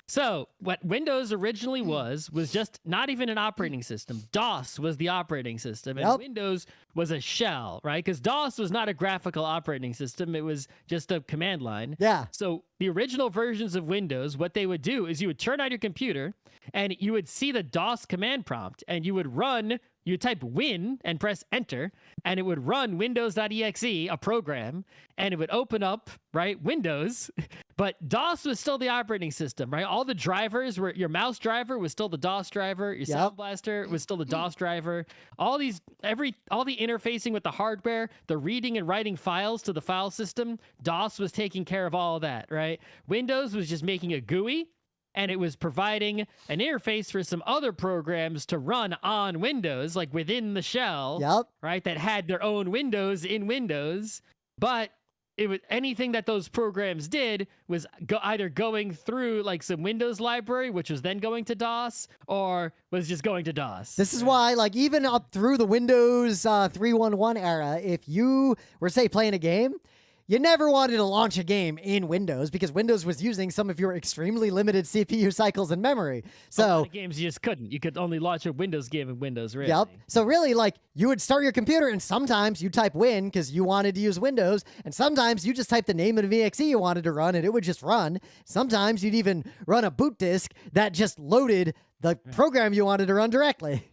So what Windows originally was just not even an operating system. DOS was the operating system, and Windows was a shell, right? Because DOS was not a graphical operating system. It was just a command line. Yeah. So the original versions of Windows, what they would do is you would turn on your computer and you would see the DOS command prompt, and you would type win and press enter, and it would run windows.exe, a program, and it would open up, right, Windows. But DOS was still the operating system, right? All the drivers were, your mouse driver was still the DOS driver, your Sound Blaster was still the DOS driver. All the interfacing with the hardware, the reading and writing files to the file system, DOS was taking care of all of that, right? Windows was just making a GUI, and it was providing an interface for some other programs to run on Windows, like within the shell, right, that had their own Windows in Windows. But it was anything that those programs did was either going through like some Windows library, which was then going to DOS, or was just going to DOS. This is why, like, even up through the Windows 3.1.1 era, if you were, say, playing a game, you never wanted to launch a game in Windows because Windows was using some of your extremely limited CPU cycles and memory. So a lot of games you just couldn't. You could only launch a Windows game in Windows, really. Yep. So really, like, you would start your computer, and sometimes you type win because you wanted to use Windows, and sometimes you just type the name of the VXE you wanted to run, and it would just run. Sometimes you'd even run a boot disk that just loaded the program you wanted to run directly.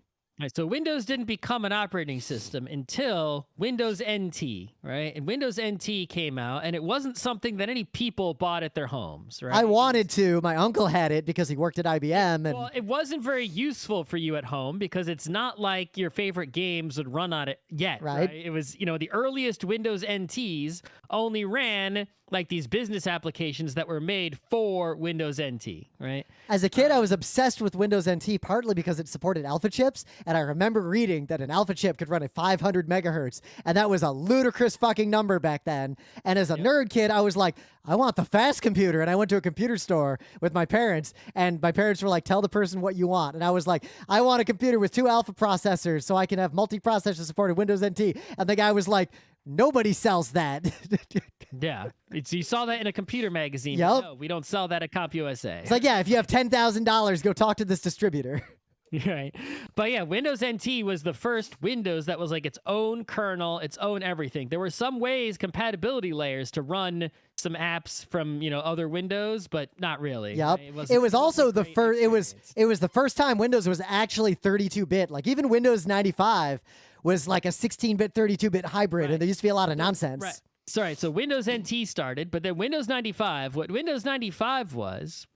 Right, so Windows didn't become an operating system until Windows NT, right? And Windows NT came out, and it wasn't something that any people bought at their homes, right? I wanted to. My uncle had it because he worked at IBM. And well, it wasn't very useful for you at home because it's not like your favorite games would run on it yet, right? It was, the earliest Windows NTs only ran like these business applications that were made for Windows NT, right? As a kid, I was obsessed with Windows NT, partly because it supported alpha chips, and I remember reading that an alpha chip could run at 500 megahertz, and that was a ludicrous fucking number back then. And as a nerd kid, I was like, I want the fast computer, and I went to a computer store with my parents, and my parents were like, tell the person what you want. And I was like, I want a computer with 2 alpha processors so I can have multi-processor supported Windows NT. And the guy was like, nobody sells that. Yeah. You saw that in a computer magazine. Yep. No, we don't sell that at CompUSA. It's like, yeah, if you have $10,000, go talk to this distributor. Right. But yeah, Windows NT was the first Windows that was like its own kernel, its own everything. There were some ways, compatibility layers to run some apps from, other Windows, but not really. Yep. Right? It was also the first, it was the first time Windows was actually 32-bit. Like even Windows 95 was like a 16-bit, 32-bit hybrid, and there used to be a lot of nonsense. Right. Sorry, so Windows NT started, but then Windows 95, what Windows 95 was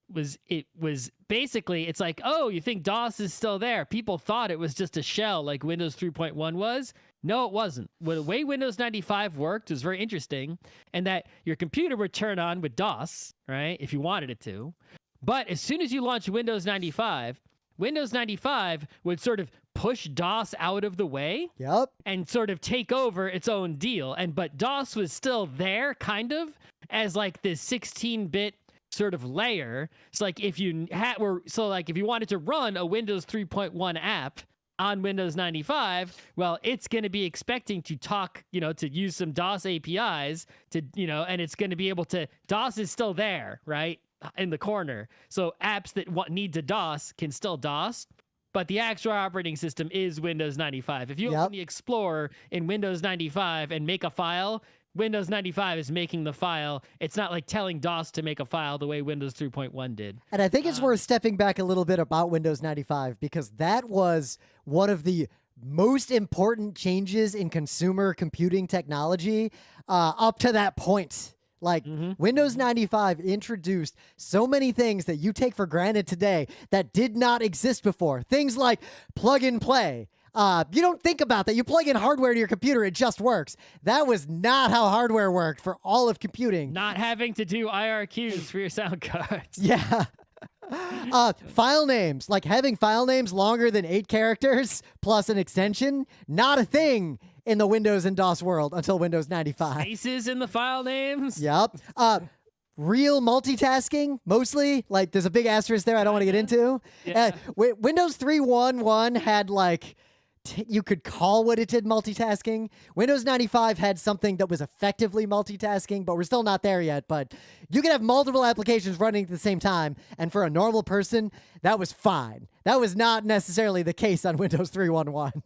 basically, it's like, oh, you think DOS is still there? People thought it was just a shell like Windows 3.1 was. No, it wasn't. Well, the way Windows 95 worked was very interesting, and that your computer would turn on with DOS, right, if you wanted it to. But as soon as you launch Windows 95, Windows 95 would sort of push DOS out of the way and sort of take over its own deal. But DOS was still there, kind of, as like this 16-bit sort of layer. It's like if you if you wanted to run a Windows 3.1 app on Windows 95, well, it's going to be expecting to talk, to use some DOS APIs to, and it's going to be able to, DOS is still there, right? in the corner. So apps that need to DOS can still DOS, but the actual operating system is Windows 95. If you open the Explorer in Windows 95 and make a file, Windows 95 is making the file. It's not like telling DOS to make a file the way Windows 3.1 did. And I think it's worth stepping back a little bit about Windows 95 because that was one of the most important changes in consumer computing technology up to that point. Like Windows 95 introduced so many things that you take for granted today that did not exist before. Things like plug and play. You don't think about that. You plug in hardware to your computer, it just works. That was not how hardware worked for all of computing. Not having to do IRQs for your sound cards. Yeah. File names, like having file names longer than 8 characters plus an extension, not a thing in the Windows and DOS world until Windows 95. Spaces in the file names? Yep. Real multitasking, mostly. Like, there's a big asterisk there I don't want to get into. Yeah. Windows 3.1.1 had, like, you could call what it did multitasking. Windows 95 had something that was effectively multitasking, but we're still not there yet. But you could have multiple applications running at the same time, and for a normal person, that was fine. That was not necessarily the case on Windows 3.1.1.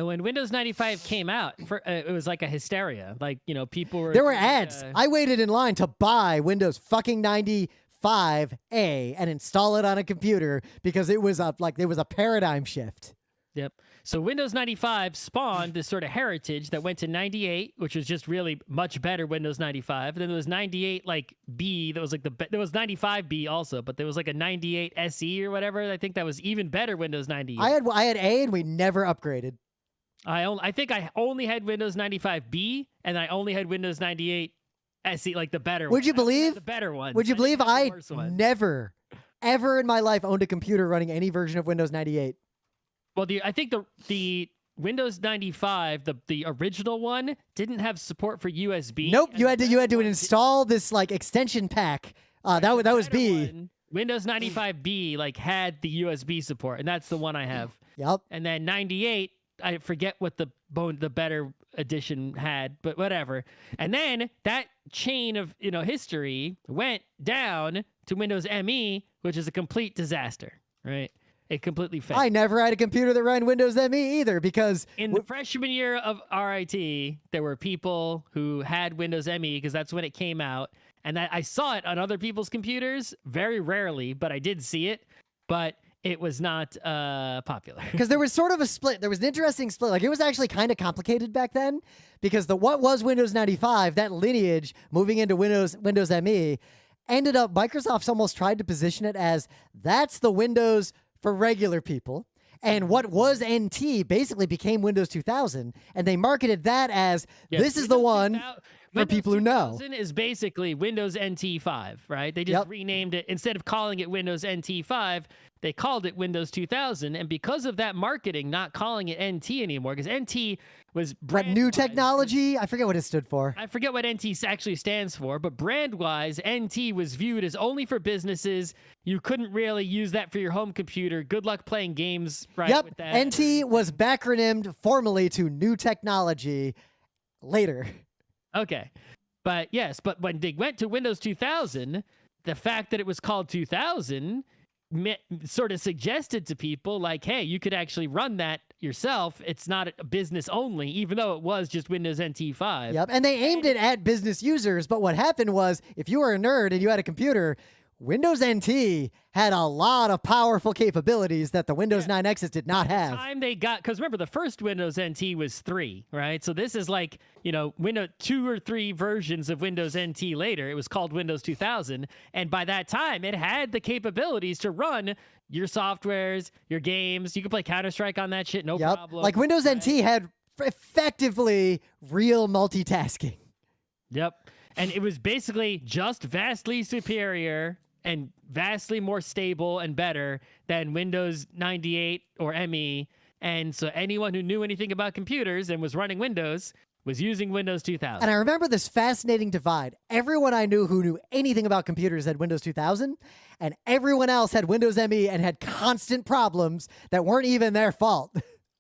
When Windows 95 came out, it was like a hysteria. Like, you know, people were... There were ads. I waited in line to buy Windows fucking 95A and install it on a computer because it was a paradigm shift. Yep. So Windows 95 spawned this sort of heritage that went to 98, which was just really much better Windows 95. And then there was 98 like B, that was like there was 95B also, but there was like a 98 SE or whatever. I think that was even better Windows 98. I had A and we never upgraded. I think I only had Windows 95B and I only had Windows 98 SE, like the better one. Would you believe? The better one. Would you believe I never, ever in my life owned a computer running any version of Windows 98? Well, I think the Windows 95, the original one, didn't have support for USB. Nope, you had to install this like extension pack. That was B. Windows 95B like had the USB support, and that's the one I have. Yep. And then 98, I forget what the better edition had, but whatever. And then that chain of history went down to Windows ME, which is a complete disaster, right? It completely failed. I never had a computer that ran Windows ME either because... In the freshman year of RIT, there were people who had Windows ME because that's when it came out. And I saw it on other people's computers, very rarely, but I did see it. But it was not popular. Because there was sort of a split. There was an interesting split. Like, it was actually kind of complicated back then because what was Windows 95, that lineage moving into Windows ME, ended up... Microsoft's almost tried to position it as that's the Windows... for regular people, and what was NT basically became Windows 2000, and they marketed that as this is the one for people who know. Windows 2000 is basically Windows NT 5, right? They just renamed it. Instead of calling it Windows NT 5, they called it Windows 2000, and because of that marketing, not calling it NT anymore, because NT was new technology. I forget what it stood for. I forget what NT actually stands for, but brand-wise, NT was viewed as only for businesses. You couldn't really use that for your home computer. Good luck playing games, right? Yep. With that. NT was backronymed formally to new technology later. Okay. But yes, but when they went to Windows 2000, the fact that it was called 2000 sort of suggested to people like, hey, you could actually run that yourself. It's not a business only, even though it was just Windows NT 5. Yep, and they aimed it at business users, but what happened was if you were a nerd and you had a computer, Windows NT had a lot of powerful capabilities that the Windows 9Xs did not have. The time they got, because remember, the first Windows NT was 3, right? So this is like, Windows 2 or 3 versions of Windows NT later. It was called Windows 2000. And by that time, it had the capabilities to run your softwares, your games. You could play Counter-Strike on that shit, no problem. Like Windows NT had effectively real multitasking. Yep. And it was basically just vastly superior and vastly more stable and better than Windows 98 or ME. And so anyone who knew anything about computers and was running Windows was using Windows 2000. And I remember this fascinating divide. Everyone I knew who knew anything about computers had Windows 2000, and everyone else had Windows ME and had constant problems that weren't even their fault.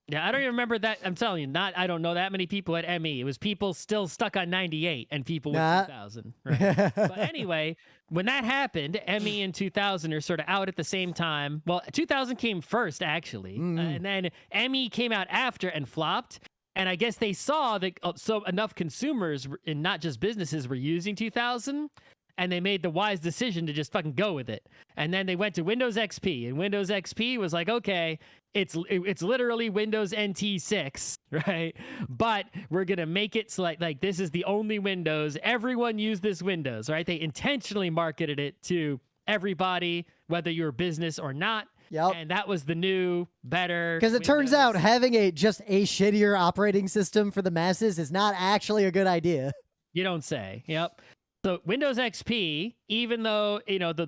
Yeah, I don't even remember that. I'm telling you, I don't know that many people at ME. It was people still stuck on 98 and people with 2000. Right. But anyway, when that happened, ME and 2000 are sort of out at the same time. Well, 2000 came first, actually. And then ME came out after and flopped. And I guess they saw that so enough consumers and not just businesses were using 2000. And they made the wise decision to just fucking go with it. And then they went to Windows XP, and Windows XP was like, okay, it's literally Windows NT 6, right? But we're gonna make it so like this is the only Windows. Everyone use this Windows, right? They intentionally marketed it to everybody, whether you're a business or not. Yep. And that was the new, better. Because it turns out having just a shittier operating system for the masses is not actually a good idea. You don't say. Yep. So Windows XP, even though, you know, the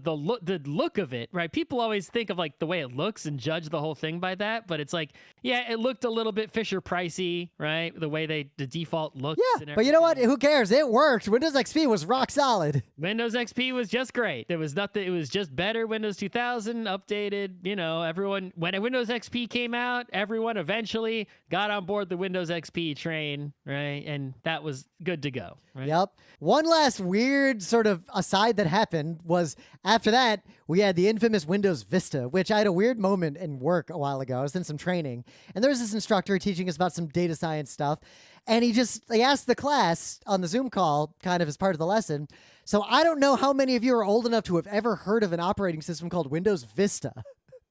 look of it, right? People always think of like the way it looks and judge the whole thing by that. But it's like, yeah, it looked a little bit Fisher-Pricey, right? The way the default looks. Yeah, but you know what? Who cares? It worked. Windows XP was rock solid. Windows XP was just great. There was nothing. It was just better. Windows 2000 updated. You know, everyone, when Windows XP came out, everyone eventually got on board the Windows XP train, right? And that was good to go. Right? Yep. One last weird sort of aside that happened was after that, we had the infamous Windows Vista, which I had a weird moment in work a while ago. I was in some training, and there was this instructor teaching us about some data science stuff. And he asked the class on the Zoom call, kind of as part of the lesson. So I don't know how many of you are old enough to have ever heard of an operating system called Windows Vista.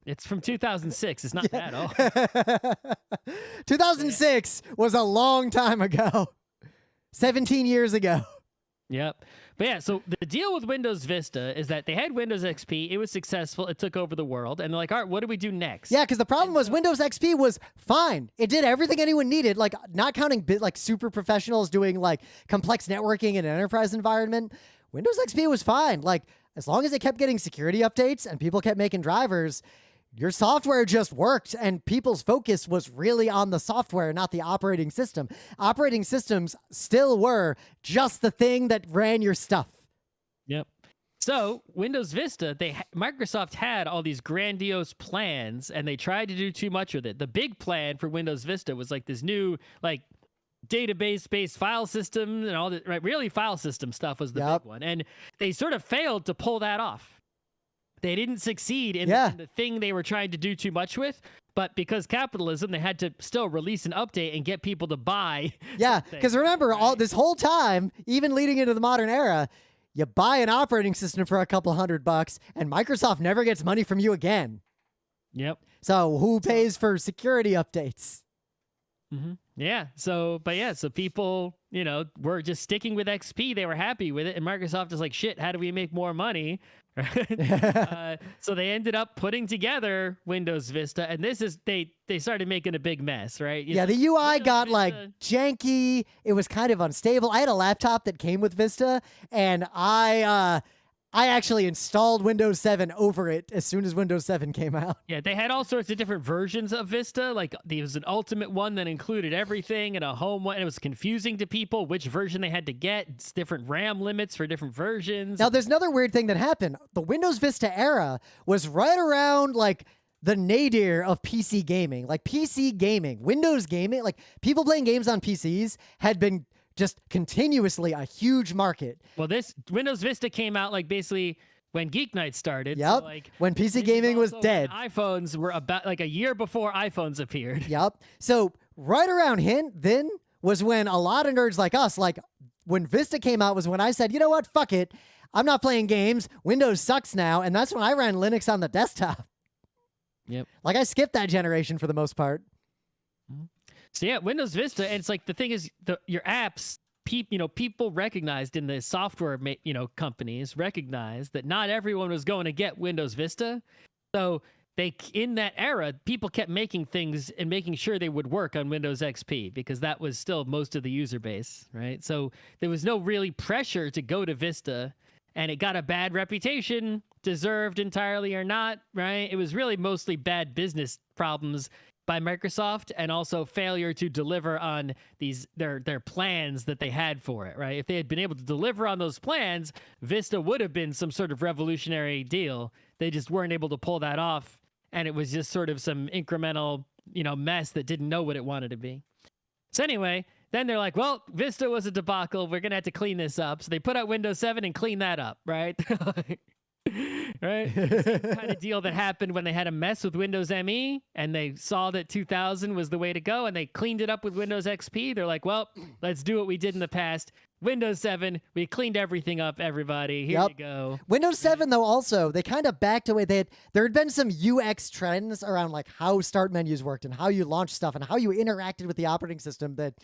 It's from 2006. It's not that old. 2006 was a long time ago. 17 years ago. Yep. But yeah, so the deal with Windows Vista is that they had Windows XP. It was successful. It took over the world. And they're like, all right, what do we do next? Yeah, because the problem was Windows XP was fine. It did everything anyone needed, like not counting like super professionals doing like complex networking in an enterprise environment. Windows XP was fine. Like as long as it kept getting security updates and people kept making drivers, your software just worked, and people's focus was really on the software, not the operating system. Operating systems still were just the thing that ran your stuff. Yep. So Windows Vista, Microsoft had all these grandiose plans, and they tried to do too much with it. The big plan for Windows Vista was like this new like database-based file system and all that. Right, really, file system stuff was the big one, and they sort of failed to pull that off. They didn't succeed in the thing they were trying to do too much with, but because capitalism, they had to still release an update and get people to buy. Yeah, because remember, all this whole time, even leading into the modern era, you buy an operating system for a couple $100, and Microsoft never gets money from you again. Yep. So who pays for security updates? Mm-hmm. Yeah. So people, you know, were just sticking with XP. They were happy with it, and Microsoft is like, shit, how do we make more money? So they ended up putting together Windows Vista, and this is they started making a big mess, right? The UI got like janky. It was kind of unstable. I had a laptop that came with Vista, and I actually installed Windows 7 over it as soon as Windows 7 came out. Yeah, they had all sorts of different versions of Vista. Like there was an ultimate one that included everything and a home one. And it was confusing to people which version they had to get. It's different RAM limits for different versions. Now, there's another weird thing that happened. The Windows Vista era was right around like the nadir of PC gaming. Like PC gaming, Windows gaming, like people playing games on PCs had been just continuously a huge market. Well, this Windows Vista came out like basically when GeekNights started. Yep. So like when PC gaming was dead. iPhones were about like a year before iPhones appeared. Yep. So right around then was when a lot of nerds like us, like when Vista came out was when I said, you know what, fuck it. I'm not playing games. Windows sucks now. And that's when I ran Linux on the desktop. Yep. Like I skipped that generation for the most part. So yeah, Windows Vista, and it's like the thing is, your apps, people recognized in the software, companies recognized that not everyone was going to get Windows Vista. So in that era, people kept making things and making sure they would work on Windows XP because that was still most of the user base, right? So there was no really pressure to go to Vista, and it got a bad reputation, deserved entirely or not, right? It was really mostly bad business problems by Microsoft, and also failure to deliver on their plans that they had for it, right? If they had been able to deliver on those plans, Vista would have been some sort of revolutionary deal. They just weren't able to pull that off, and it was just sort of some incremental mess that didn't know what it wanted to be. So anyway, then they're like, well, Vista was a debacle. We're going to have to clean this up. So they put out Windows 7 and clean that up, right? Right? Same kind of deal that happened when they had a mess with Windows ME and they saw that 2000 was the way to go and they cleaned it up with Windows XP. They're like, well, let's do what we did in the past. Windows 7, we cleaned everything up, everybody. Here you go. Windows 7, though, also, they kind of backed away. There had been some UX trends around like how start menus worked and how you launch stuff and how you interacted with the operating system that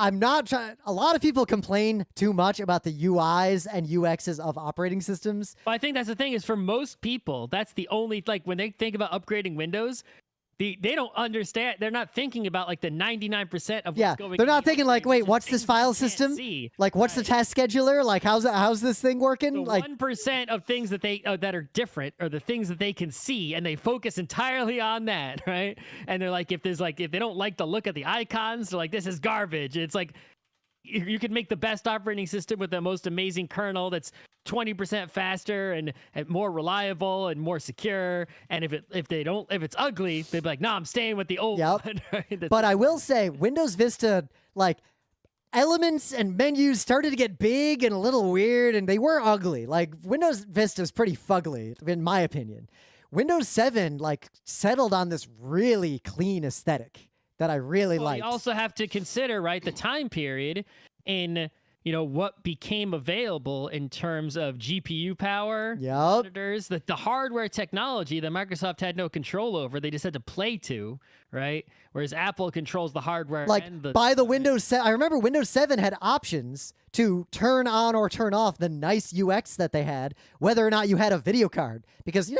I'm not trying. A lot of people complain too much about the UIs and UXs of operating systems. Well, I think that's the thing is for most people, that's the only, like when they think about upgrading Windows, they don't understand. They're not thinking about like the 99% of what's going on. They're not thinking like, wait, what's this file system? Like, what's the task scheduler? Like, how's this thing working? The like 1% of things that they that are different are the things that they can see, and they focus entirely on that, right? And they're like, if they don't like the look of the icons, they're like, this is garbage. It's like you could make the best operating system with the most amazing kernel that's 20% faster and more reliable and more secure. And if it's ugly, they'd be like, no, I'm staying with the old one. Right? But I will say, Windows Vista, like elements and menus started to get big and a little weird, and they were ugly. Like Windows Vista is pretty fugly, in my opinion. Windows 7 like settled on this really clean aesthetic that I really liked. You also have to consider, right, the time period in what became available in terms of GPU power, monitors, the hardware technology that Microsoft had no control over. They just had to play to, right? Whereas Apple controls the hardware. Like by the Windows 7, I remember Windows 7 had options to turn on or turn off the nice UX that they had, whether or not you had a video card. Because,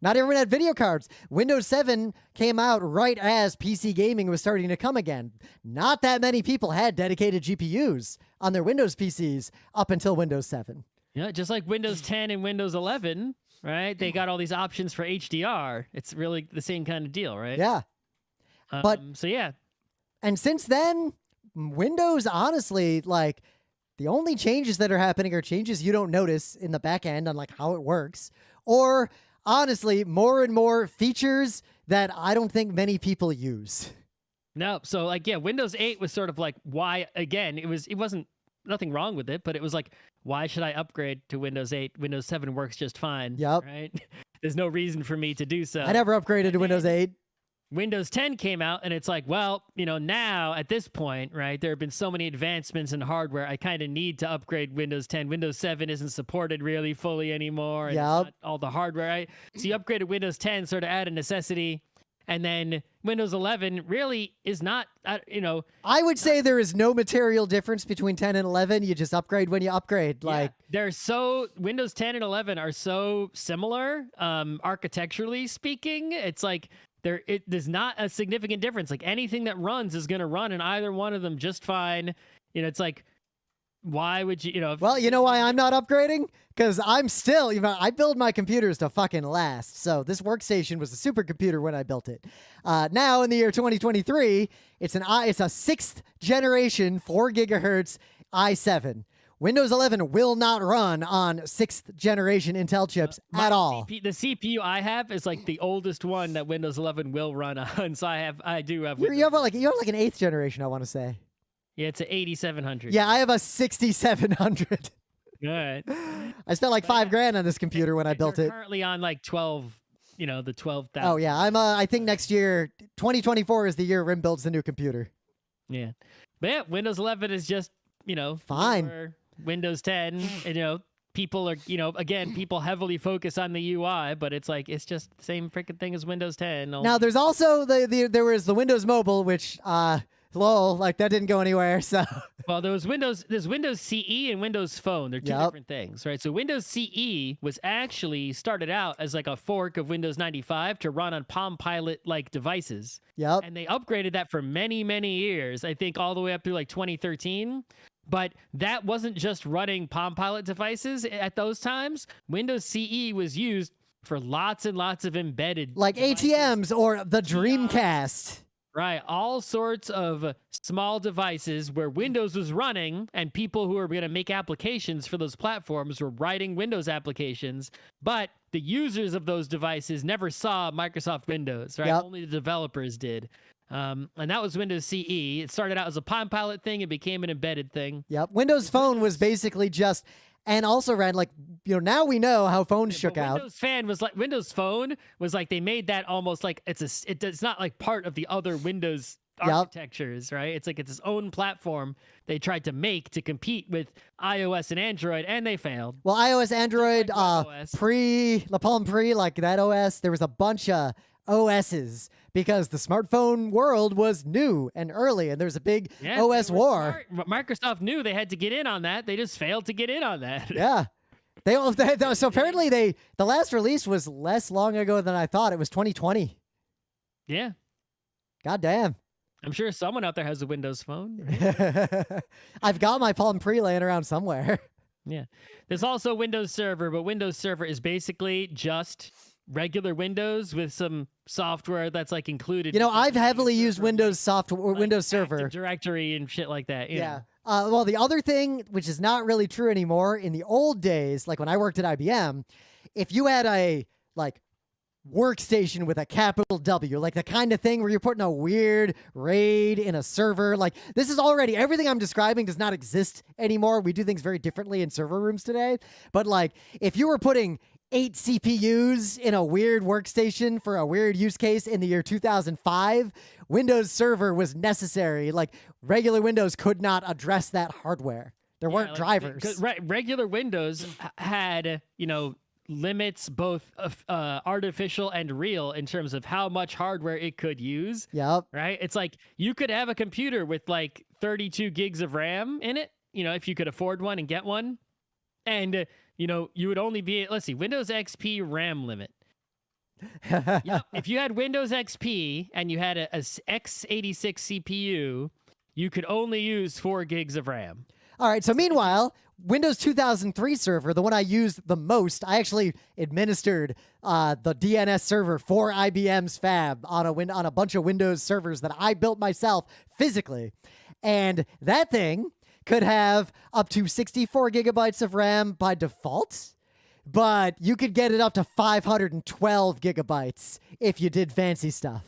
not everyone had video cards. Windows 7 came out right as PC gaming was starting to come again. Not that many people had dedicated GPUs on their Windows PCs up until Windows 7. Yeah, just like Windows 10 and Windows 11, right? They got all these options for HDR. It's really the same kind of deal, right? Yeah. So yeah. And since then, Windows, honestly, like, the only changes that are happening are changes you don't notice in the back end on like how it works, or honestly, more and more features that I don't think many people use. No, so like Windows 8 was sort of like why again it wasn't nothing wrong with it, but it was like why should I upgrade to Windows 8? Windows 7 works just fine. Yep. Right? There's no reason for me to do so. I never upgraded to Windows 8. Windows 10 came out and it's like, well, now at this point, right, there have been so many advancements in hardware. I kind of need to upgrade Windows 10. Windows 7 isn't supported really fully anymore. And not all the hardware, right? So you upgraded Windows 10 sort of out of necessity. And then Windows 11 really is not, I would say there is no material difference between 10 and 11. You just upgrade when you upgrade. Like Windows 10 and 11 are so similar, architecturally speaking. It's like, there's not a significant difference. Like anything that runs is going to run in either one of them just fine. It's like, why would you, Well, you know why I'm not upgrading? Because I'm still, I build my computers to fucking last. So this workstation was a supercomputer when I built it. Now in the year 2023, it's a 6th generation 4 gigahertz i7. Windows 11 will not run on 6th generation Intel chips at all. The CPU I have is like the oldest one that Windows 11 will run on. So I do have. You have like an 8th generation, I want to say. Yeah, it's an 8700. Yeah, I have a 6700. All right. I spent like $5,000 on this computer when I built it. Currently on like 12. The 12,000. Oh yeah, I think next year, 2024 is the year Rim builds the new computer. Yeah, but yeah, Windows 11 is just fine. Windows 10, and people are, again, people heavily focus on the UI, but it's like, it's just the same freaking thing as Windows 10. Now, there's also there was the Windows Mobile, which, lol, like that didn't go anywhere, so. Well, there's Windows CE and Windows Phone. They're two different things, right? So Windows CE was actually started out as like a fork of Windows 95 to run on Palm Pilot-like devices. Yep. And they upgraded that for many, many years, I think all the way up through like 2013. But that wasn't just running Palm Pilot devices at those times. Windows CE was used for lots and lots of embedded like devices. ATMs or the Dreamcast. Right. All sorts of small devices where Windows was running and people who were going to make applications for those platforms were writing Windows applications, but the users of those devices never saw Microsoft Windows, right? Yep. Only the developers did. And that was Windows CE. It started out as a Palm Pilot thing. It became an embedded thing. Yep. Windows Phone was basically just, and also ran like, now we know how phones shook out. Windows Phone was like, they made that almost like it's not like part of the other Windows architectures, right? It's like it's its own platform they tried to make to compete with iOS and Android, and they failed. Well, iOS, Android, like La Palm Pre, like that OS, there was a bunch of OSs because the smartphone world was new and early, and there's a big OS war. Microsoft knew they had to get in on that. They just failed to get in on that. Yeah. So apparently the last release was less long ago than I thought. It was 2020. Yeah. God damn. I'm sure someone out there has a Windows Phone. I've got my Palm Pre laying around somewhere. Yeah. There's also Windows Server, but Windows Server is basically just regular Windows with some software that's like included. I've heavily used Windows software, like Windows Server. Active Directory and shit like that. Yeah. Well, the other thing, which is not really true anymore, in the old days, like when I worked at IBM, if you had a workstation with a capital W, like the kind of thing where you're putting a weird RAID in a server, like this is already, everything I'm describing does not exist anymore. We do things very differently in server rooms today. But like if you were putting 8 CPUs in a weird workstation for a weird use case in the year 2005, Windows Server was necessary. Like regular Windows could not address that hardware. There weren't drivers. Regular Windows had, limits both artificial and real in terms of how much hardware it could use. Yep. Right? It's like you could have a computer with like 32 gigs of RAM in it, if you could afford one and get one. And, you would only be, let's see, Windows XP RAM limit. Yep. If you had Windows XP and you had a x86 CPU, you could only use 4 gigs of RAM. All right. So meanwhile, Windows 2003 server, the one I used the most, I actually administered the DNS server for IBM's fab on a bunch of Windows servers that I built myself physically. And that thing could have up to 64 gigabytes of RAM by default, but you could get it up to 512 gigabytes if you did fancy stuff.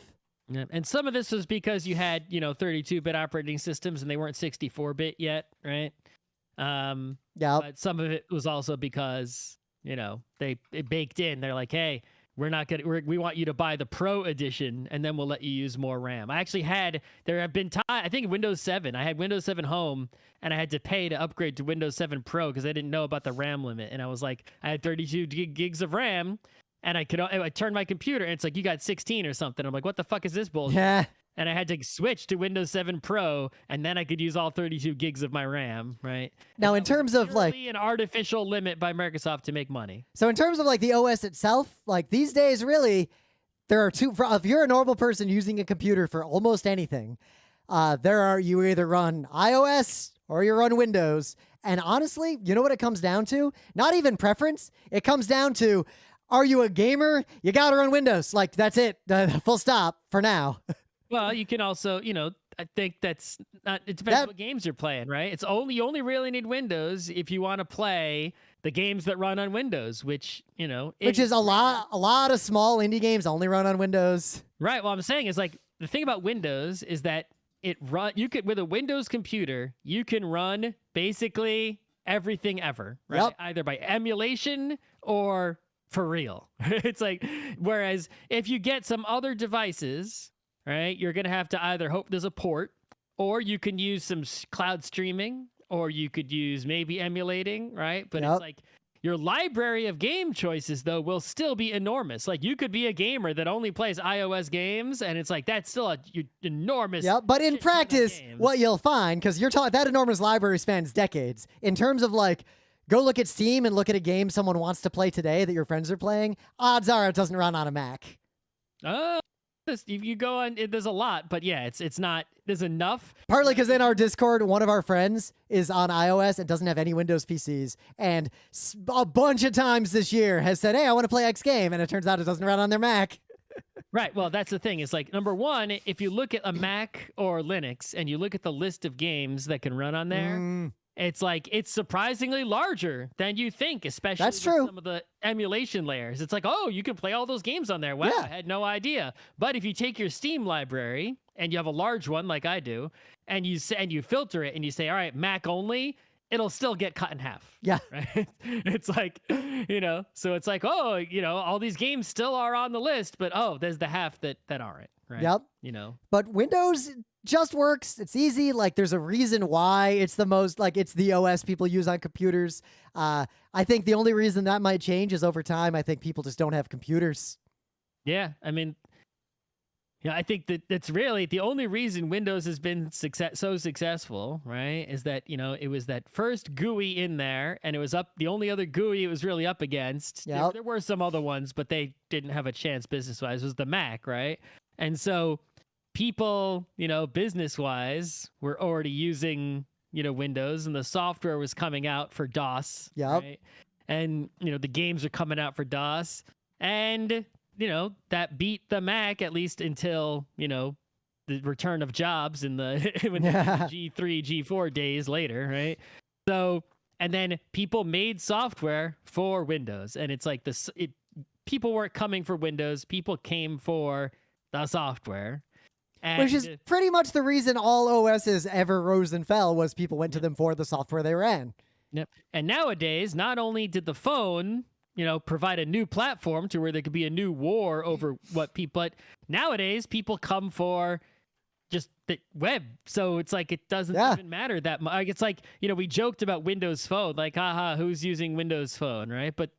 Yeah. And some of this was because you had, 32-bit operating systems and they weren't 64-bit yet, right? Yeah. But some of it was also because, it baked in. They're like, hey, we want you to buy the Pro edition and then we'll let you use more RAM. There have been times, I think Windows 7, I had Windows 7 Home and I had to pay to upgrade to Windows 7 Pro because I didn't know about the RAM limit. And I was like, I had 32 gigs of RAM and I turned my computer and it's like, you got 16 or something. I'm like, what the fuck is this bullshit? Yeah. And I had to switch to Windows 7 Pro, and then I could use all 32 gigs of my RAM, right? Now, in terms of an artificial limit by Microsoft to make money. So in terms of the OS itself, these days, really, there are two. If you're a normal person using a computer for almost anything, you either run iOS or you run Windows. And honestly, you know what it comes down to? Not even preference. It comes down to, are you a gamer? You got to run Windows. That's it. Full stop for now. Well, you can also, I think that's not, it depends what games you're playing, right? You only really need Windows if you want to play the games that run on Windows, which is a lot of small indie games only run on Windows. Right. What I'm saying is the thing about Windows is that with a Windows computer, you can run basically everything ever, right? Yep. Either by emulation or for real. It's whereas if you get some other devices, right, you're going to have to either hope there's a port, or you can use some cloud streaming, or you could use maybe emulating, right? But it's your library of game choices, though, will still be enormous. You could be a gamer that only plays iOS games, and it's that's still a enormous. Yeah, but in practice, what you'll find, because that enormous library spans decades, in terms of go look at Steam and look at a game someone wants to play today that your friends are playing, odds are it doesn't run on a Mac. You go on, there's a lot, but yeah, it's not, there's enough. Partly because in our Discord, one of our friends is on iOS and doesn't have any Windows PCs, and a bunch of times this year has said, hey, I want to play X game, and it turns out it doesn't run on their Mac. Right. Well, that's the thing. It's like, number one, if you look at a Mac or Linux and you look at the list of games that can run on there, it's like it's surprisingly larger than you think, especially That's with true. some of the emulation layers. It's like, oh, you can play all those games on there. Wow, Yeah. I had no idea. But if you take your Steam library and you have a large one like I do, and you filter it and you say, all right, Mac only, it'll still get cut in half. Yeah. Right. It's like, so it's like, oh, all these games still are on the list, but oh, there's the half that aren't. Right. Yep. But Windows just works. It's easy. Like, there's a reason why it's the most, like, it's the OS people use on computers. I think the only reason that might change is over time. I think people just don't have computers. Yeah. I mean, I think that's really the only reason Windows has been so successful, right? Is that, it was that first GUI in there, and it was the only other GUI it was really up against. Yep. There were some other ones, but they didn't have a chance business-wise. It was the Mac, right? And so people, business-wise, were already using, Windows, and the software was coming out for DOS. Yep. Right? And, the games are coming out for DOS. And that beat the Mac, at least until, the return of Jobs in the G3, G4 days later, right? So, and then people made software for Windows, and it's like people weren't coming for Windows, people came for the software. Which is pretty much the reason all OSs ever rose and fell, was people went to them for the software they ran. Yep. And nowadays, not only did the phone provide a new platform to where there could be a new war over but nowadays people come for just the web. So it's like, it doesn't even matter that much. Like, it's like, we joked about Windows Phone, like, haha, who's using Windows Phone, right? But,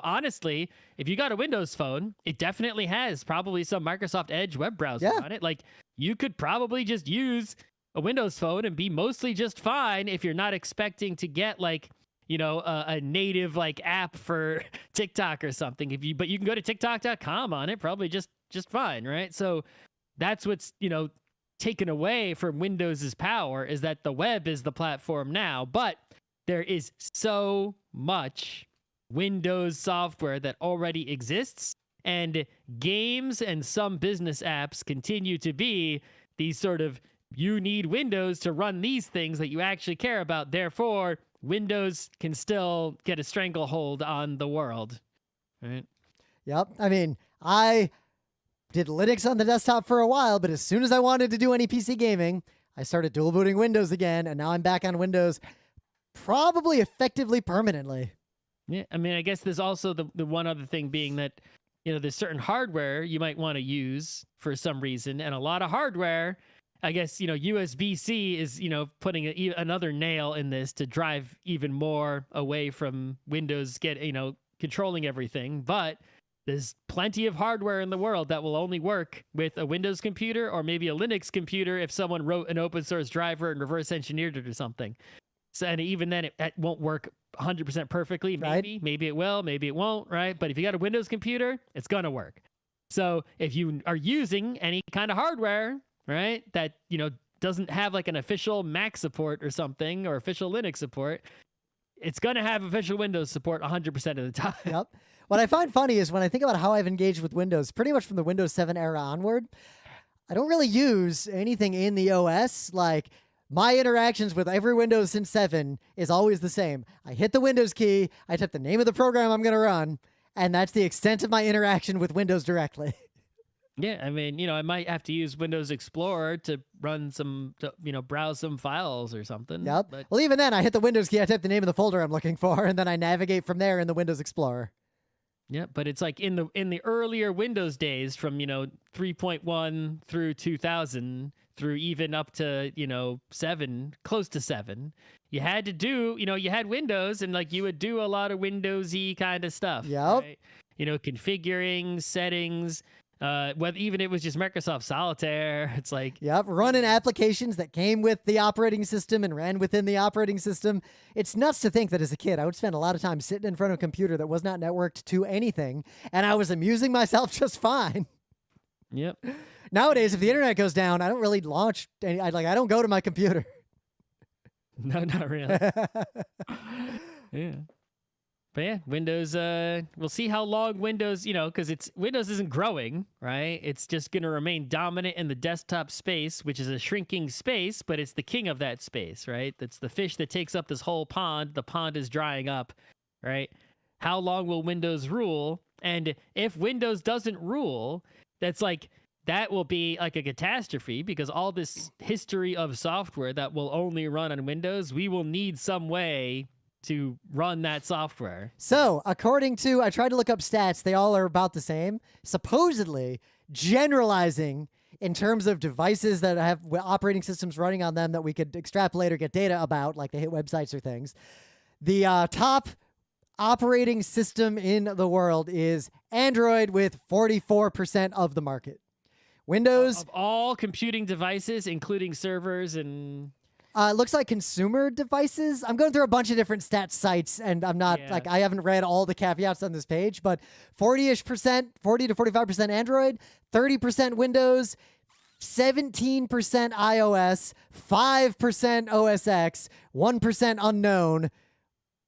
honestly, if you got a Windows Phone, it definitely has probably some Microsoft Edge web browser on it. Like, you could probably just use a Windows Phone and be mostly just fine if you're not expecting to get, like, a native like app for TikTok or something. But you can go to TikTok.com on it, probably just fine, right? So that's what's, taken away from Windows's power, is that the web is the platform now, but there is so much Windows software that already exists, and games and some business apps continue to be these sort of, you need Windows to run these things that you actually care about. Therefore, Windows can still get a stranglehold on the world, right? Yep. I mean, I did Linux on the desktop for a while, but as soon as I wanted to do any PC gaming, I started dual booting Windows again, and now I'm back on Windows, probably effectively permanently. Yeah, I mean, I guess there's also the one other thing being that, there's certain hardware you might want to use for some reason, and a lot of hardware, I guess, USB-C is, putting another nail in this to drive even more away from Windows controlling everything. But there's plenty of hardware in the world that will only work with a Windows computer or maybe a Linux computer if someone wrote an open source driver and reverse engineered it or something. So, and even then, it won't work 100% perfectly. Maybe it will, maybe it won't, right? But if you got a Windows computer, it's going to work. So if you are using any kind of hardware, right, that, doesn't have like an official Mac support or something, or official Linux support, it's going to have official Windows support 100% of the time. Yep. What I find funny is when I think about how I've engaged with Windows, pretty much from the Windows 7 era onward, I don't really use anything in the OS. Like, my interactions with every Windows since 7 is always the same. I hit the Windows key, I type the name of the program I'm going to run, and that's the extent of my interaction with Windows directly. Yeah, I mean, I might have to use Windows Explorer to run browse some files or something. Yep. But Well, even then, I hit the Windows key, I type the name of the folder I'm looking for, and then I navigate from there in the Windows Explorer. yeah, but it's like in the earlier Windows days, from 3.1 through 2000 through even up to 7, close to 7, you had to do you had Windows, and like you would do a lot of Windowsy kind of stuff. Yep. Right? Configuring settings. Whether even it was just Microsoft Solitaire, it's like, yep, running applications that came with the operating system and ran within the operating system. It's nuts to think that as a kid, I would spend a lot of time sitting in front of a computer that was not networked to anything, and I was amusing myself just fine. Yep. Nowadays, if the internet goes down, I don't really launch any. I don't go to my computer. No, not really. Yeah. But yeah, Windows, we'll see how long Windows, because Windows isn't growing, right? It's just going to remain dominant in the desktop space, which is a shrinking space, but it's the king of that space, right? That's the fish that takes up this whole pond. The pond is drying up, right? How long will Windows rule? And if Windows doesn't rule, that will be like a catastrophe, because all this history of software that will only run on Windows, we will need some way to run that software. So, according to, I tried to look up stats, they all are about the same. Supposedly, generalizing in terms of devices that have operating systems running on them that we could extrapolate or get data about, like they hit websites or things, the top operating system in the world is Android with 44% of the market. Windows... Of all computing devices, including servers and... it looks like consumer devices. I'm going through a bunch of different stats sites, and I'm not I haven't read all the caveats on this page, but 40% to 45% Android, 30% Windows, 17% iOS, 5% OS X, 1% unknown,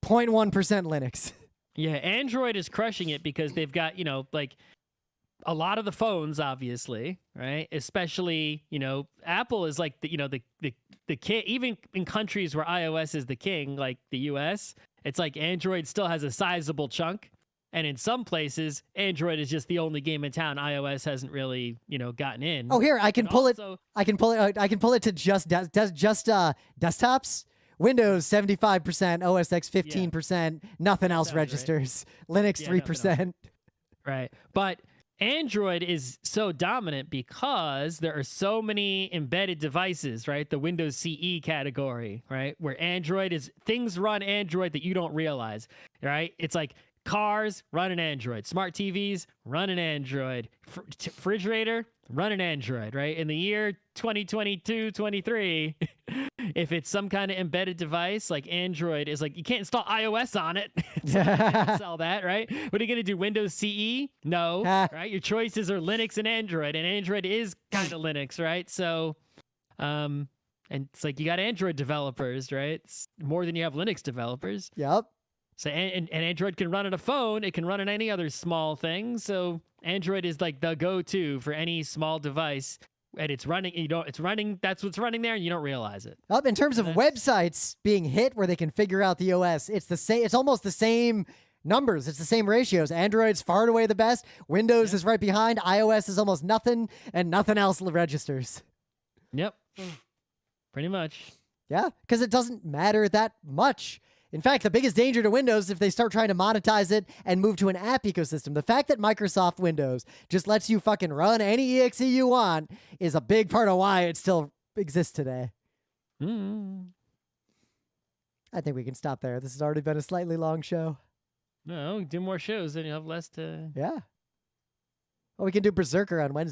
0.1% Linux. Yeah, Android is crushing it because they've got, a lot of the phones, obviously, right? Especially, Apple is like the king. Even in countries where iOS is the king, like the US, it's like Android still has a sizable chunk. And in some places, Android is just the only game in town. iOS hasn't really, gotten in. Oh, here I can pull it. I can pull it to just desktops. Windows 75%, OS X 15%. Nothing else registers. Right. Linux 3%. Right, but Android is so dominant because there are so many embedded devices, right? The Windows CE category, right? Where things run Android that you don't realize, right? It's like cars run an Android, smart TVs run an Android, refrigerator run an Android, right? In the year 2022, 23, if it's some kind of embedded device, like Android is like, you can't install iOS on it. Sell that, right? What are you going to do? Windows CE? No, right? Your choices are Linux and Android is kind of Linux, right? So, and it's like you got Android developers, right? It's more than you have Linux developers. Yep. So, and Android can run on a phone. It can run on any other small thing. So Android is like the go-to for any small device. And it's running, that's what's running there, and you don't realize it. Up in terms of websites being hit where they can figure out the OS, it's almost the same numbers. It's the same ratios. Android's far and away the best. Windows is right behind. iOS is almost nothing, and nothing else registers. Yep. Pretty much. Yeah, because it doesn't matter that much. In fact, the biggest danger to Windows is if they start trying to monetize it and move to an app ecosystem. The fact that Microsoft Windows just lets you fucking run any EXE you want is a big part of why it still exists today. I think we can stop there. This has already been a slightly long show. No, do more shows, then you'll have less to... Yeah. Well, we can do Berserker on Wednesday.